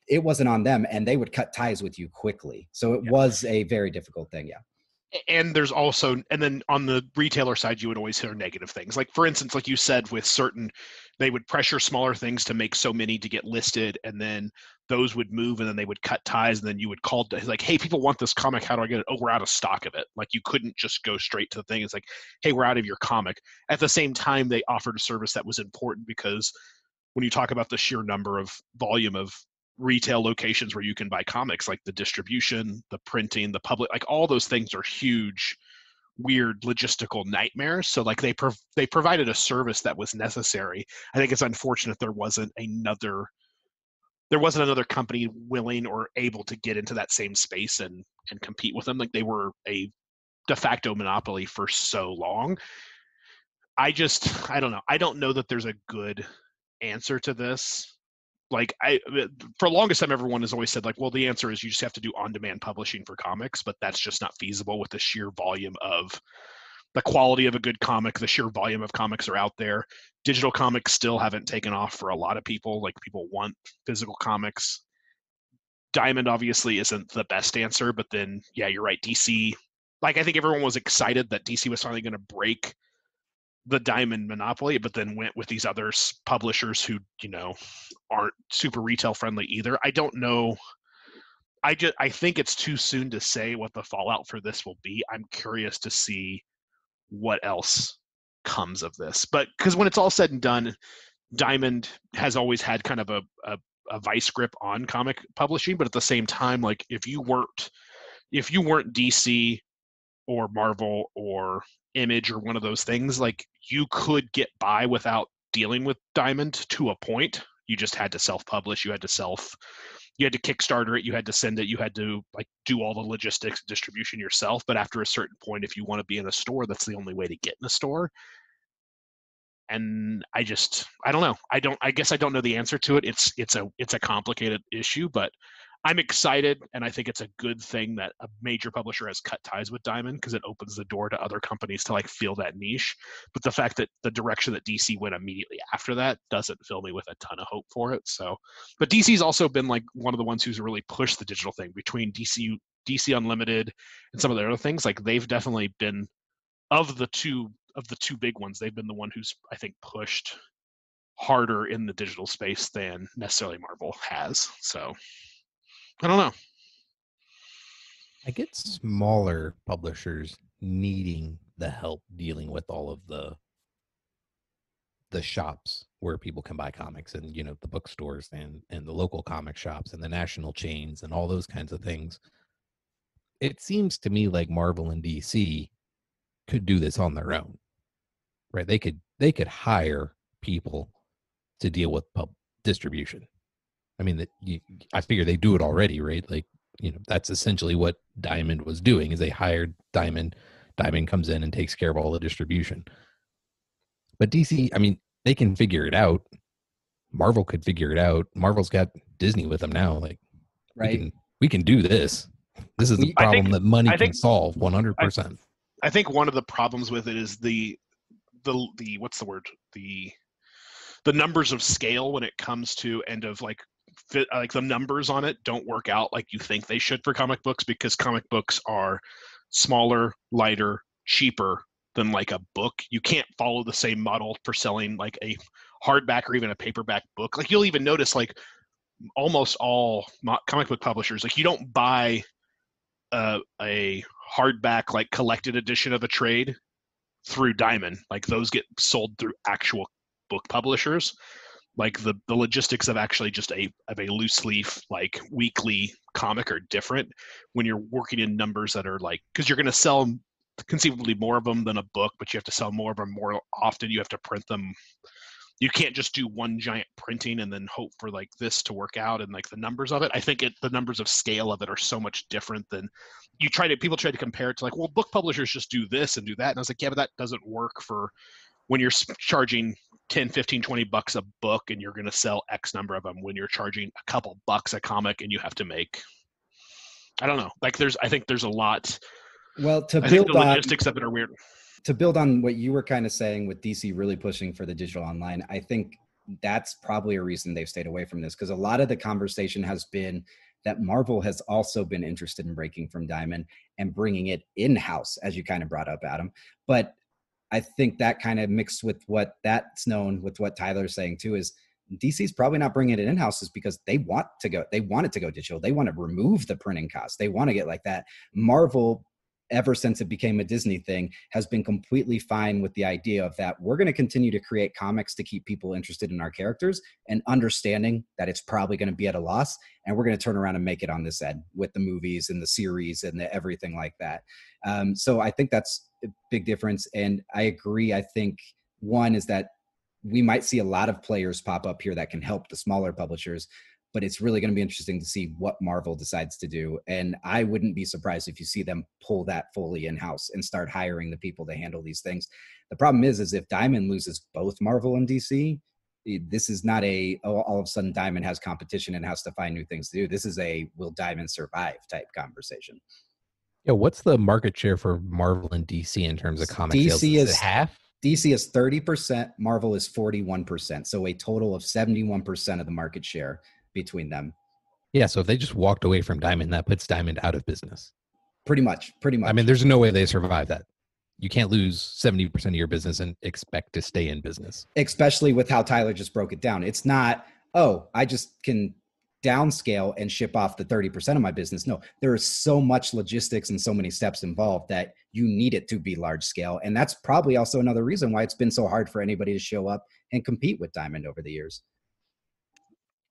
it wasn't on them, and they would cut ties with you quickly. So it was a very difficult thing. Yeah. And there's also, and then on the retailer side, you would always hear negative things. Like, for instance, like you said, with they would pressure smaller things to make so many to get listed, and then those would move, and then they would cut ties, and then you would call, like, hey, people want this comic. How do I get it? Oh, we're out of stock of it. Like, you couldn't just go straight to the thing. It's like, hey, we're out of your comic. At the same time, they offered a service that was important, because when you talk about the sheer volume of retail locations where you can buy comics, like the distribution, the printing, the public, like all those things are huge, weird logistical nightmares. So like they provided a service that was necessary. I think it's unfortunate there wasn't another company willing or able to get into that same space and compete with them. Like, they were a de facto monopoly for so long. I don't know. I don't know that there's a good answer to this. Like, for the longest time, everyone has always said, like, well, the answer is you just have to do on-demand publishing for comics, but that's just not feasible with the sheer volume of the quality of a good comic. The sheer volume of comics are out there. Digital comics still haven't taken off for a lot of people. Like, people want physical comics. Diamond obviously isn't the best answer, but then, yeah, you're right. DC, like, I think everyone was excited that DC was finally going to break the Diamond monopoly, but then went with these other publishers who, aren't super retail friendly either. I don't know. I think it's too soon to say what the fallout for this will be. I'm curious to see what else comes of this. But because when it's all said and done, Diamond has always had kind of a vice grip on comic publishing, but at the same time, like, if you weren't DC or Marvel or Image or one of those things, like, you could get by without dealing with Diamond to a point. You just had to self-publish. You had to Kickstarter it. You had to send it. You had to like do all the logistics, distribution yourself. But after a certain point, if you want to be in a store, that's the only way to get in a store. And I don't know. I guess I don't know the answer to it. It's a complicated issue, but I'm excited, and I think it's a good thing that a major publisher has cut ties with Diamond, because it opens the door to other companies to like feel that niche. But the fact that the direction that DC went immediately after that doesn't fill me with a ton of hope for it. So, but DC's also been like one of the ones who's really pushed the digital thing between DC Unlimited and some of the other things. Like they've definitely been of the two big ones. They've been the one who's, I think, pushed harder in the digital space than necessarily Marvel has. So I don't know. I get smaller publishers needing the help dealing with all of the shops where people can buy comics, and you know, the bookstores and the local comic shops and the national chains and all those kinds of things. It seems to me like Marvel and DC could do this on their own, right? They could hire people to deal with distribution. I mean, I figure they do it already, right? Like, you know, that's essentially what Diamond was doing, is they hired Diamond. Diamond comes in and takes care of all the distribution. But DC, I mean, they can figure it out. Marvel could figure it out. Marvel's got Disney with them now. Like, right? We can do this. This is the problem that money can solve 100%. I think one of the problems with it is the what's the word? The numbers of scale when it comes to end of like the numbers on it don't work out like you think they should for comic books, because comic books are smaller, lighter, cheaper than like a book. You can't follow the same model for selling like a hardback or even a paperback book. Like you'll even notice like almost all comic book publishers, like you don't buy a hardback like collected edition of a trade through Diamond. Like those get sold through actual book publishers. Like the logistics of actually just a loose leaf like weekly comic are different when you're working in numbers that are like, because you're going to sell conceivably more of them than a book, but you have to sell more of them more often. You have to print them. You can't just do one giant printing and then hope for like this to work out and like the numbers of it. I think the numbers of scale of it are so much different than people try to compare it to like, well, book publishers just do this and do that. And I was like, yeah, but that doesn't work for when you're charging 10, 15, 20 bucks a book and you're going to sell X number of them, when you're charging a couple bucks a comic and you have to make, I don't know. Like I think there's a lot. Well, I think the logistics of it are weird. To build on what you were kind of saying with DC really pushing for the digital online, I think that's probably a reason they've stayed away from this, because a lot of the conversation has been that Marvel has also been interested in breaking from Diamond and bringing it in-house, as you kind of brought up, Adam. But I think that kind of mixed with what that's known with what Tyler's saying too, is DC's probably not bringing it in-house is because they want it to go digital. They want to remove the printing costs. They want to get like that. Marvel, ever since it became a Disney thing, has been completely fine with the idea of that we're going to continue to create comics to keep people interested in our characters, and understanding that it's probably going to be at a loss, and we're going to turn around and make it on this end with the movies and the series and everything like that. So I think that's a big difference. And I agree. I think one is that we might see a lot of players pop up here that can help the smaller publishers, but it's really going to be interesting to see what Marvel decides to do. And I wouldn't be surprised if you see them pull that fully in-house and start hiring the people to handle these things. The problem is if Diamond loses both Marvel and DC, this is not all of a sudden Diamond has competition and has to find new things to do. This is will Diamond survive type conversation. Yeah, what's the market share for Marvel and DC in terms of comic sales? Is it half? DC is 30%, Marvel is 41%. So a total of 71% of the market share between them. Yeah, so if they just walked away from Diamond, that puts Diamond out of business. Pretty much. I mean, there's no way they survive that. You can't lose 70% of your business and expect to stay in business. Especially with how Tyler just broke it down. It's not, I just can downscale and ship off the 30% of my business. No, there is so much logistics and so many steps involved that you need it to be large scale. And that's probably also another reason why it's been so hard for anybody to show up and compete with Diamond over the years.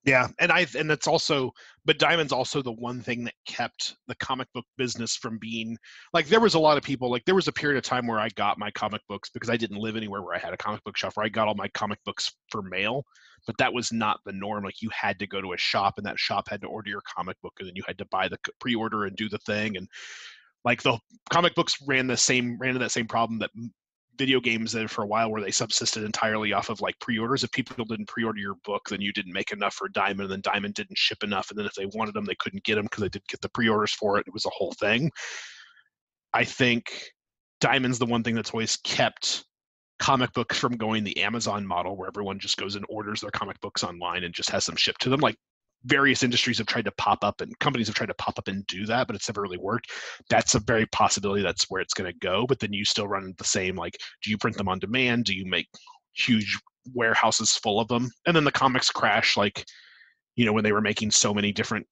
Yeah, and that's also, but Diamond's also the one thing that kept the comic book business from being like, there was a lot of people, like there was a period of time where I got my comic books because I didn't live anywhere where I had a comic book shop, where I got all my comic books for mail, but that was not the norm. Like you had to go to a shop and that shop had to order your comic book and then you had to buy the pre-order and do the thing. And like the comic books ran into that same problem that video games did for a while, where they subsisted entirely off of like pre-orders. If people didn't pre-order your book, then you didn't make enough for Diamond, and then Diamond didn't ship enough, and then if they wanted them, they couldn't get them because they didn't get the pre-orders for it. It was a whole thing. I think Diamond's the one thing that's always kept comic books from going the Amazon model, where everyone just goes and orders their comic books online and just has them shipped to them. Like various industries have tried to pop up and companies have tried to pop up and do that, but it's never really worked. That's a very possibility that's where it's going to go. But then you still run the same, like, do you print them on demand? Do you make huge warehouses full of them? And then the comics crash, like, you know, when they were making so many different,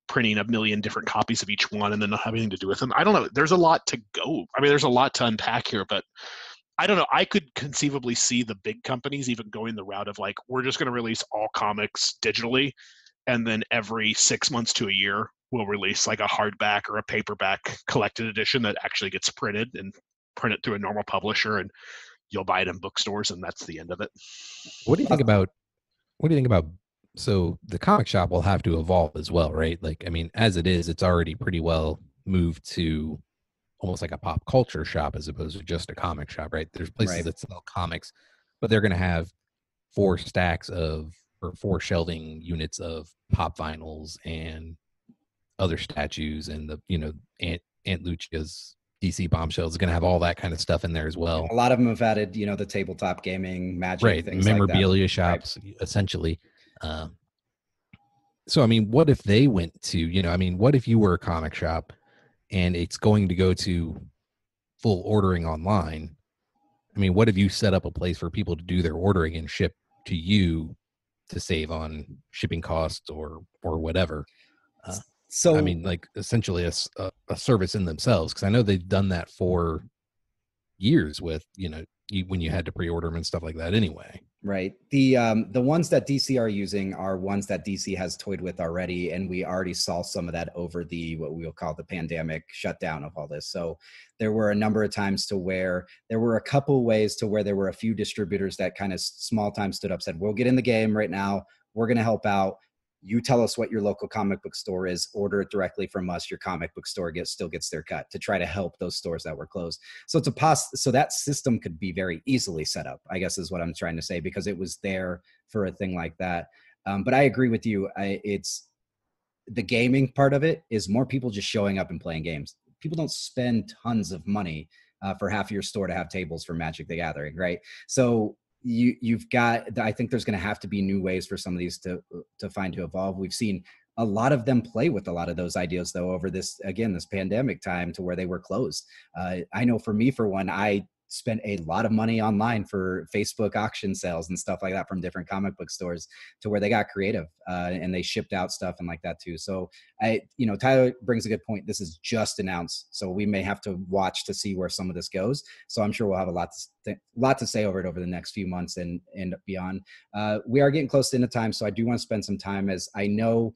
printing a million different copies of each one and then not having anything to do with them. I don't know. There's a lot to go. I mean, there's a lot to unpack here, but I don't know. I could conceivably see the big companies even going the route of like, we're just going to release all comics digitally, and then every 6 months to a year, we'll release like a hardback or a paperback collected edition that actually gets printed and print it through a normal publisher, and you'll buy it in bookstores, and that's the end of it. What do you think about? So the comic shop will have to evolve as well, right? Like, I mean, as it is, it's already pretty well moved to almost like a pop culture shop as opposed to just a comic shop, right? There's places that sell comics, but they're going to have 4 shelving units of pop vinyls and other statues, and the, you know, Aunt Lucia's DC Bombshell is going to have all that kind of stuff in there as well. A lot of them have added, you know, the tabletop gaming, Magic, things memorabilia like that. shops, essentially. So, I mean, what if they went to, you know, I mean, what if you were a comic shop and it's going to go to full ordering online? I mean, what if you set up a place for people to do their ordering and ship to you to save on shipping costs or whatever? So, I mean, like essentially a service in themselves, because I know they've done that for years with, you know, when you had to pre-order them and stuff like that anyway. Right. The ones that DC are using are ones that DC has toyed with already, and we already saw some of that over the, what we'll call the pandemic shutdown of all this. So there were a number of times to where there were a couple ways to where there were a few distributors that kind of small time stood up, said, we'll get in the game right now. We're going to help out. You tell us what your local comic book store is, order it directly from us. Your comic book store still gets their cut, to try to help those stores that were closed. So so that system could be very easily set up, I guess is what I'm trying to say, because it was there for a thing like that. But I agree with you. It's the gaming part of it is more people just showing up and playing games. People don't spend tons of money for half of your store to have tables for Magic the Gathering, right? So you've got, I think there's going to have to be new ways for some of these to find to evolve. We've seen a lot of them play with a lot of those ideas though over this pandemic time, to where they were closed. I know for me, for one, I spent a lot of money online for Facebook auction sales and stuff like that from different comic book stores, to where they got creative and they shipped out stuff and like that too. So Tyler brings a good point. This is just announced, so we may have to watch to see where some of this goes. So I'm sure we'll have a lot to say over the next few months and beyond. We are getting close to end of time, so I do want to spend some time, as I know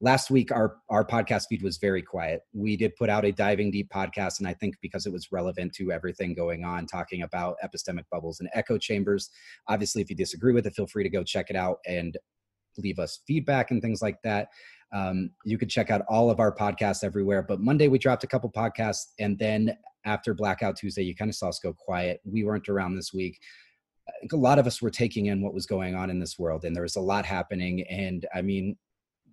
last week, our podcast feed was very quiet. We did put out a Diving Deep podcast, and I think because it was relevant to everything going on, talking about epistemic bubbles and echo chambers. Obviously, if you disagree with it, feel free to go check it out and leave us feedback and things like that. You could check out all of our podcasts everywhere. But Monday, we dropped a couple podcasts, and then after Blackout Tuesday, you kind of saw us go quiet. We weren't around this week. I think a lot of us were taking in what was going on in this world, and there was a lot happening. And I mean,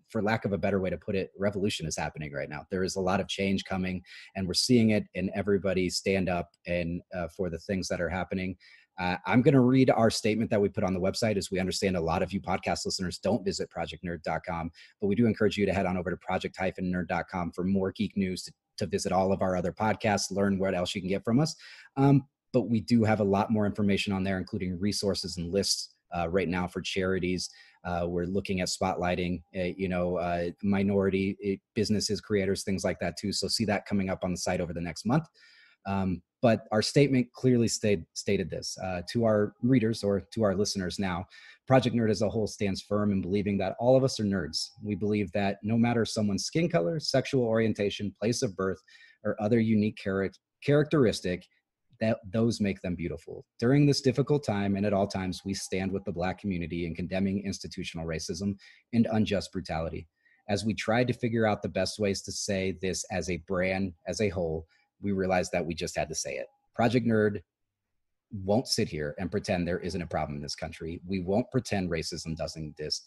for lack of a better way to put it, revolution is happening right now. There is a lot of change coming, and we're seeing it, and everybody stand up and for the things that are happening. I'm going to read our statement that we put on the website, as we understand a lot of you podcast listeners don't visit projectnerd.com, but we do encourage you to head on over to project-nerd.com for more geek news, to visit all of our other podcasts, learn what else you can get from us. But we do have a lot more information on there, including resources and lists right now for charities. We're looking at spotlighting, minority businesses, creators, things like that too. So see that coming up on the site over the next month. But our statement clearly stated this to our readers or to our listeners now. Project Nerd as a whole stands firm in believing that all of us are nerds. We believe that no matter someone's skin color, sexual orientation, place of birth, or other unique characteristic, that those make them beautiful. During this difficult time and at all times, we stand with the Black community in condemning institutional racism and unjust brutality. As we tried to figure out the best ways to say this as a brand, as a whole, we realized that we just had to say it. Project Nerd won't sit here and pretend there isn't a problem in this country. We won't pretend racism doesn't exist,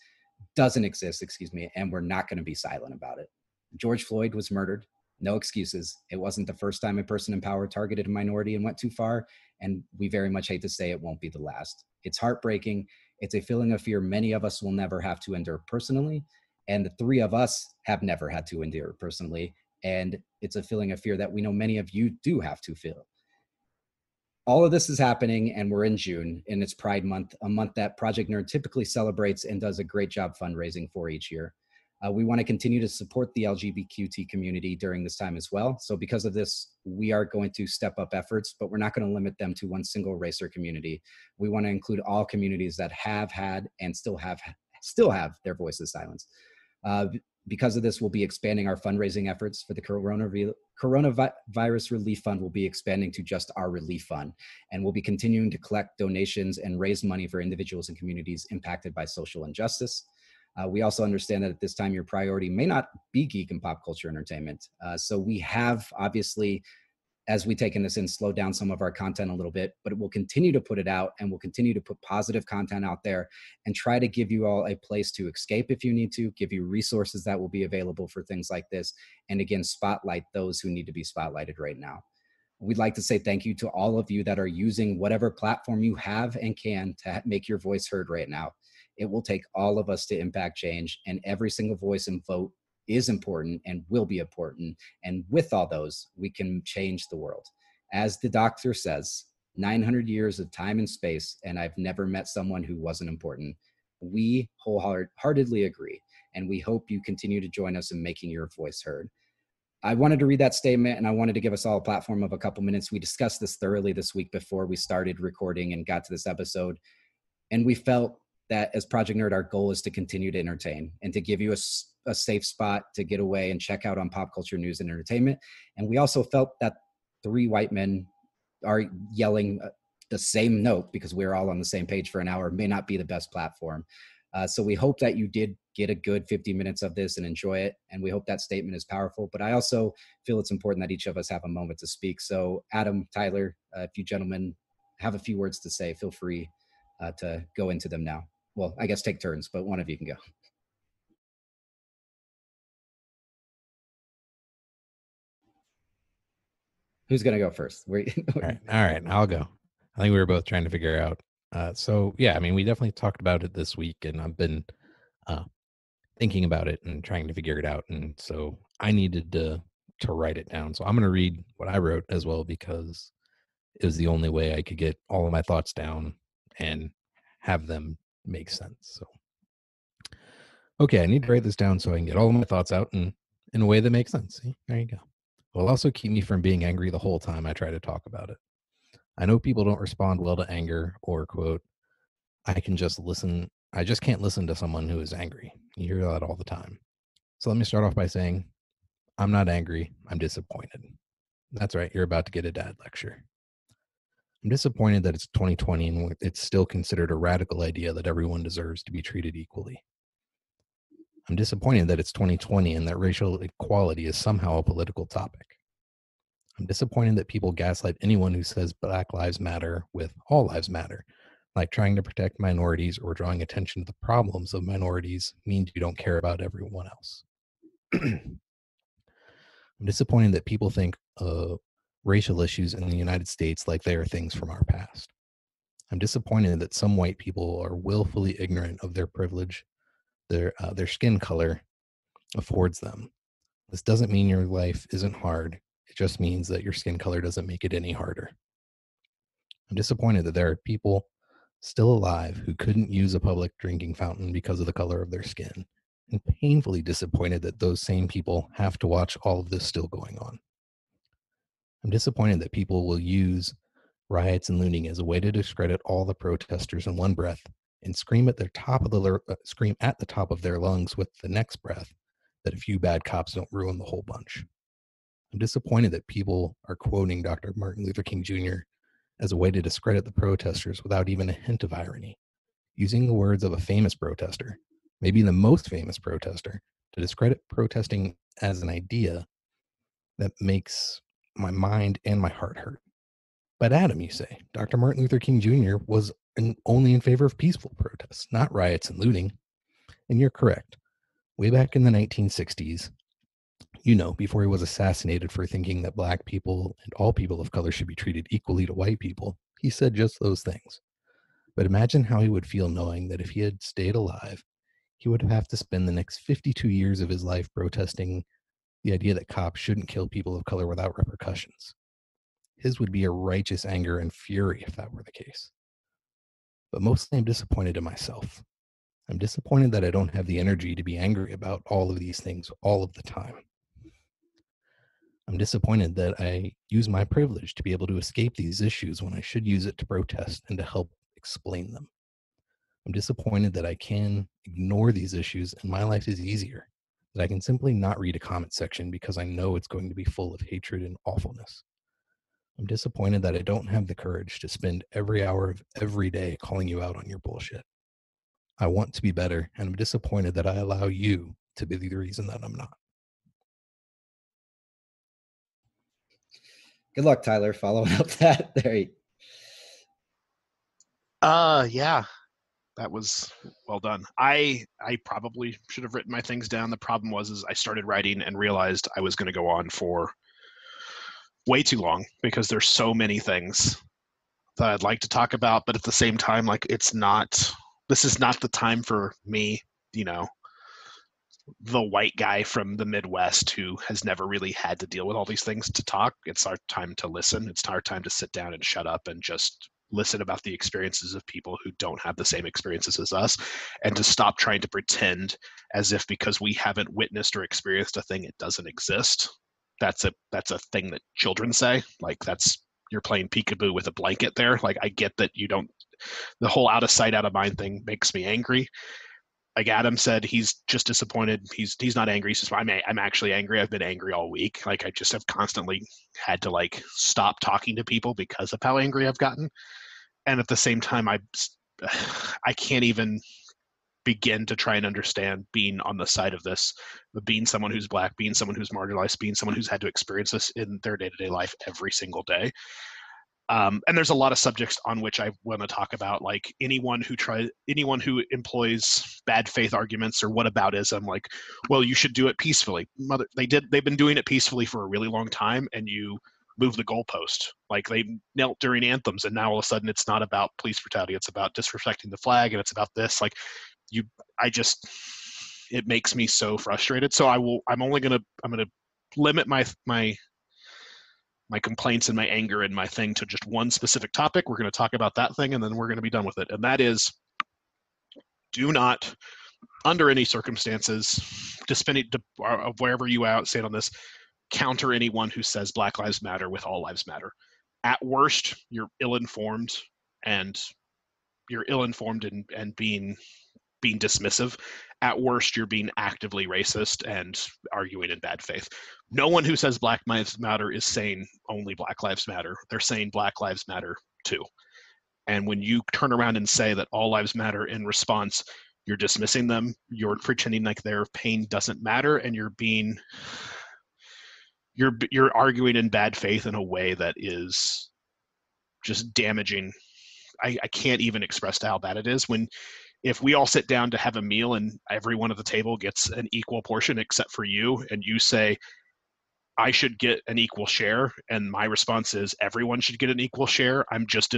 and we're not going to be silent about it. George Floyd was murdered. No excuses. It wasn't the first time a person in power targeted a minority and went too far, and we very much hate to say it won't be the last. It's heartbreaking. It's a feeling of fear many of us will never have to endure personally, and the three of us have never had to endure personally, and it's a feeling of fear that we know many of you do have to feel. All of this is happening, and we're in June, and it's Pride Month, a month that Project Nerd typically celebrates and does a great job fundraising for each year. We want to continue to support the LGBTQT community during this time as well. So because of this, we are going to step up efforts, but we're not going to limit them to one single race or community. We want to include all communities that have had and still have their voices silenced. Because of this, we'll be expanding our fundraising efforts for the Coronavirus Relief Fund. Will be expanding to just our relief fund, and we'll be continuing to collect donations and raise money for individuals and communities impacted by social injustice. We also understand that at this time, your priority may not be geek and pop culture entertainment. So we have, obviously, as we taken this in, slowed down some of our content a little bit, but we'll continue to put it out, and we'll continue to put positive content out there and try to give you all a place to escape if you need to, give you resources that will be available for things like this, and again, spotlight those who need to be spotlighted right now. We'd like to say thank you to all of you that are using whatever platform you have and can to make your voice heard right now. It will take all of us to impact change, and every single voice and vote is important and will be important. And with all those, we can change the world. As the doctor says, 900 years of time and space, and I've never met someone who wasn't important. We wholeheartedly agree, and we hope you continue to join us in making your voice heard. I wanted to read that statement, and I wanted to give us all a platform of a couple minutes. We discussed this thoroughly this week before we started recording and got to this episode, and we felt that as Project Nerd, our goal is to continue to entertain and to give you a safe spot to get away and check out on pop culture news and entertainment. And we also felt that three white men are yelling the same note because we're all on the same page for an hour may not be the best platform. So we hope that you did get a good 50 minutes of this and enjoy it. And we hope that statement is powerful. But I also feel it's important that each of us have a moment to speak. So Adam, Tyler, if you gentlemen have a few words to say, feel free to go into them now. Well, I guess take turns, but one of you can go. Who's going to go first? All right, I'll go. I think we were both trying to figure out. So yeah, I mean, we definitely talked about it this week, and I've been thinking about it and trying to figure it out. And so I needed to write it down. So I'm going to read what I wrote as well, because it was the only way I could get all of my thoughts down and have them make sense. So, okay, I need to write this down so I can get all of my thoughts out in a way that makes sense. See, there you go. It will also keep me from being angry the whole time I try to talk about it. I know people don't respond well to anger or, quote, I just can't listen to someone who is angry. You hear that all the time. So let me start off by saying, I'm not angry, I'm disappointed. That's right, you're about to get a dad lecture. I'm disappointed that it's 2020 and it's still considered a radical idea that everyone deserves to be treated equally. I'm disappointed that it's 2020 and that racial equality is somehow a political topic. I'm disappointed that people gaslight anyone who says Black Lives Matter with All Lives Matter, like trying to protect minorities or drawing attention to the problems of minorities means you don't care about everyone else. I'm disappointed that people think racial issues in the United States like they are things from our past. I'm disappointed that some white people are willfully ignorant of their privilege their skin color affords them. This doesn't mean your life isn't hard. It just means that your skin color doesn't make it any harder. I'm disappointed that there are people still alive who couldn't use a public drinking fountain because of the color of their skin, and painfully disappointed that those same people have to watch all of this still going on. I'm disappointed that people will use riots and looting as a way to discredit all the protesters in one breath and scream at the top of their lungs with the next breath that a few bad cops don't ruin the whole bunch. I'm disappointed that people are quoting Dr. Martin Luther King Jr. as a way to discredit the protesters without even a hint of irony, using the words of a famous protester, maybe the most famous protester, to discredit protesting as an idea that makes my mind and my heart hurt. But Adam, you say, Dr. Martin Luther King Jr. was only in favor of peaceful protests, not riots and looting. And you're correct. Way back in the 1960s, before he was assassinated for thinking that Black people and all people of color should be treated equally to white people, he said just those things. But imagine how he would feel knowing that if he had stayed alive, he would have to spend the next 52 years of his life protesting the idea that cops shouldn't kill people of color without repercussions. His would be a righteous anger and fury if that were the case. But mostly I'm disappointed in myself. I'm disappointed that I don't have the energy to be angry about all of these things all of the time. I'm disappointed that I use my privilege to be able to escape these issues when I should use it to protest and to help explain them. I'm disappointed that I can ignore these issues and my life is easier, that I can simply not read a comment section because I know it's going to be full of hatred and awfulness. I'm disappointed that I don't have the courage to spend every hour of every day calling you out on your bullshit. I want to be better, and I'm disappointed that I allow you to be the reason that I'm not. Good luck, Tyler, following up that. There. Yeah, that was well done. I probably should have written my things down. The problem was I started writing and realized I was going to go on for way too long because there's so many things that I'd like to talk about, but at the same time, like this is not the time for me, the white guy from the Midwest who has never really had to deal with all these things to talk. It's our time to listen. It's our time to sit down and shut up and just listen about the experiences of people who don't have the same experiences as us, and to stop trying to pretend as if because we haven't witnessed or experienced a thing, it doesn't exist. That's a thing that children say. Like you're playing peekaboo with a blanket there. Like I get that you don't, the whole out of sight, out of mind thing makes me angry. Like Adam said, he's just disappointed. He's not angry. He says, I'm actually angry. I've been angry all week. Like I just have constantly had to stop talking to people because of how angry I've gotten. And at the same time, I can't even begin to try and understand being on the side of this, being someone who's Black, being someone who's marginalized, being someone who's had to experience this in their day-to-day life every single day. And there's a lot of subjects on which I want to talk about, like anyone who employs bad faith arguments or whataboutism, like, well, you should do it peacefully. They've been doing it peacefully for a really long time, and you move the goalpost. Like they knelt during anthems, and now all of a sudden it's not about police brutality, it's about disrespecting the flag, and it's about this. Like it makes me so frustrated. So I'm gonna limit my complaints and my anger and my thing to just one specific topic. We're going to talk about that thing, and then we're going to be done with it. And that is, do not, under any circumstances, of wherever you stand on this, counter anyone who says Black Lives Matter with All Lives Matter. At worst, you're ill-informed and being dismissive. At worst, you're being actively racist and arguing in bad faith. No one who says Black Lives Matter is saying only Black Lives Matter. They're saying Black Lives Matter too. And when you turn around and say that all lives matter in response, you're dismissing them. You're pretending like their pain doesn't matter, and you're arguing in bad faith in a way that is just damaging. I can't even express how bad it is if we all sit down to have a meal and everyone at the table gets an equal portion except for you, and you say, I should get an equal share, and my response is everyone should get an equal share, I'm just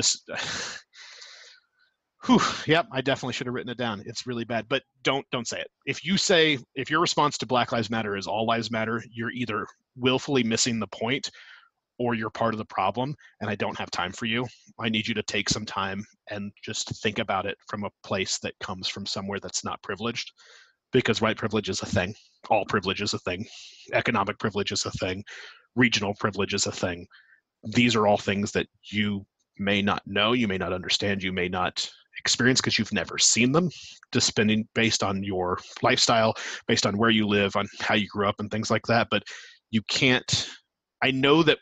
yep, I definitely should have written it down. It's really bad, but don't say it. If your response to Black Lives Matter is all lives matter, you're either willfully missing the point or you're part of the problem, and I don't have time for you. I need you to take some time and just think about it from a place that comes from somewhere that's not privileged, because white privilege is a thing. All privilege is a thing. Economic privilege is a thing. Regional privilege is a thing. these are all things that you may not know, you may not understand, you may not experience because you've never seen them, just based on your lifestyle, based on where you live, on how you grew up and things like that. But you can't, I know that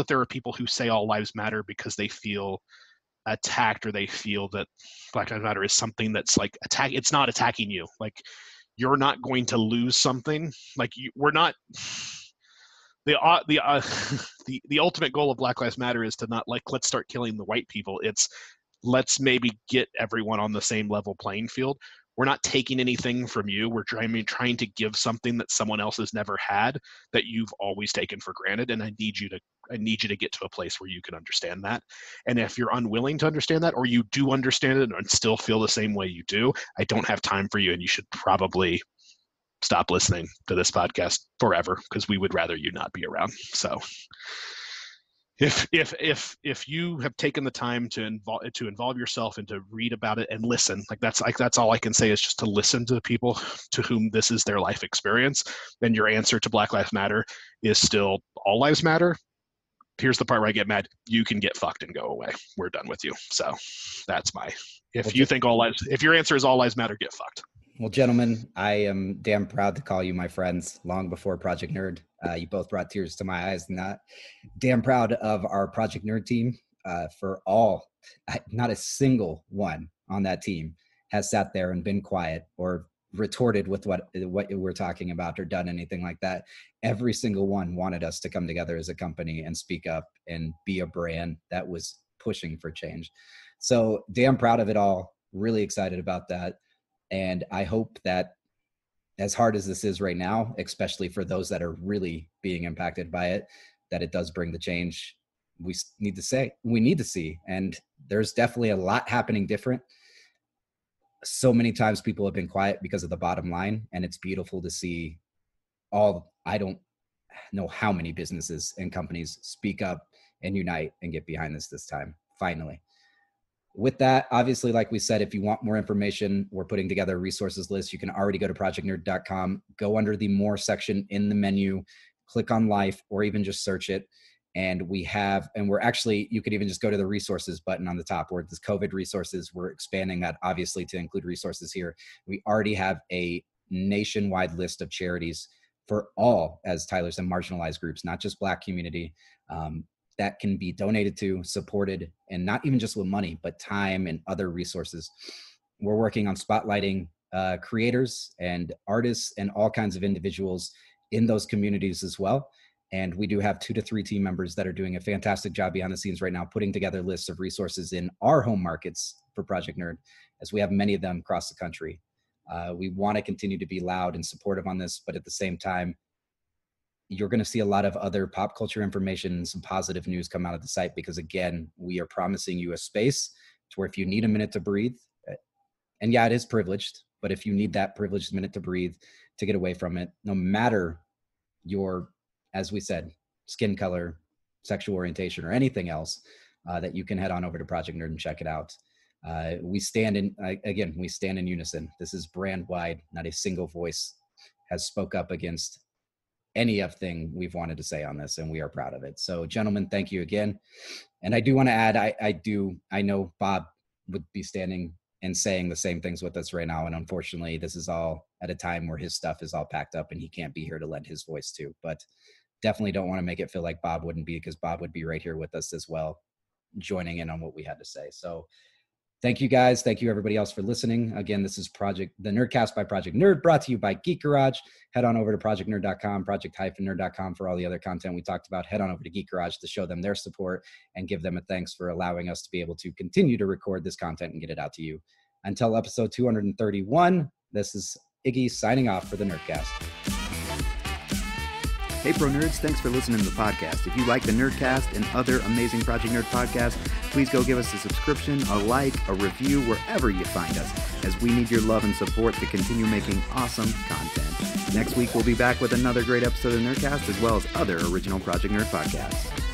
there are people who say all lives matter because they feel attacked, or they feel that Black Lives Matter is something that's like attack. It's not attacking you. Like, you're not going to lose something. Like, we're not, the ultimate goal of Black Lives Matter is to not, like, let's start killing the white people. It's, let's maybe get everyone on the same level playing field. We're not taking anything from you. We're trying to give something that someone else has never had, that you've always taken for granted. And I need you to get to a place where you can understand that. And if you're unwilling to understand that, or you do understand it and still feel the same way you do, I don't have time for you, and you should probably stop listening to this podcast forever, because we would rather you not be around. So if you have taken the time to involve yourself and to read about it and listen, that's all I can say, is just to listen to the people to whom this is their life experience, then your answer to Black Lives Matter is still all lives matter. Here's the part where I get mad. You can get fucked and go away. We're done with you. So that's if your answer is all lives matter, get fucked. Well, gentlemen, I am damn proud to call you my friends long before Project Nerd. You both brought tears to my eyes. Damn proud of our Project Nerd team for not a single one on that team has sat there and been quiet or retorted with what we're talking about or done anything like that. Every single one wanted us to come together as a company and speak up and be a brand that was pushing for change. So damn proud of it all. Really excited about that. And I hope that, as hard as this is right now, especially for those that are really being impacted by it, that it does bring the change we need to see. And there's definitely a lot happening different. So many times people have been quiet because of the bottom line, and it's beautiful to see I don't know how many businesses and companies speak up and unite and get behind this time, finally. With that, obviously, like we said, if you want more information, we're putting together a resources list. You can already go to projectnerd.com, go under the more section in the menu, click on life, or even just search it. And you could even just go to the resources button on the top where this COVID resources. We're expanding that obviously to include resources here. We already have a nationwide list of charities for all, as Tyler said, marginalized groups, not just Black community, that can be donated to, supported, and not even just with money, but time and other resources. We're working on spotlighting creators and artists and all kinds of individuals in those communities as well. And we do have 2 to 3 team members that are doing a fantastic job behind the scenes right now, putting together lists of resources in our home markets for Project Nerd, as we have many of them across the country. We want to continue to be loud and supportive on this, but at the same time, you're going to see a lot of other pop culture information and some positive news come out of the site, because again, we are promising you a space to where if you need a minute to breathe, and yeah, it is privileged, but if you need that privileged minute to breathe, to get away from it, no matter your, as we said, skin color, sexual orientation, or anything else, that you can head on over to Project Nerd and check it out. We stand in unison. This is brand wide. Not a single voice has spoke up against any of thing we've wanted to say on this, and we are proud of it. So gentlemen, thank you again. And I do want to add, I know Bob would be standing and saying the same things with us right now. And unfortunately, this is all at a time where his stuff is all packed up and he can't be here to lend his voice too, but definitely don't want to make it feel like Bob wouldn't be, because Bob would be right here with us as well, joining in on what we had to say. So thank you guys. Thank you everybody else for listening. Again, this is the Nerdcast by Project Nerd, brought to you by Geek Garage. Head on over to projectnerd.com, project-nerd.com for all the other content we talked about. Head on over to Geek Garage to show them their support and give them a thanks for allowing us to be able to continue to record this content and get it out to you. Until episode 231, this is Iggy signing off for the Nerdcast. Hey Pro Nerds, thanks for listening to the podcast. If you like the Nerdcast and other amazing Project Nerd podcasts, please go give us a subscription, a like, a review, wherever you find us, as we need your love and support to continue making awesome content. Next week, we'll be back with another great episode of Nerdcast, as well as other original Project Nerd podcasts.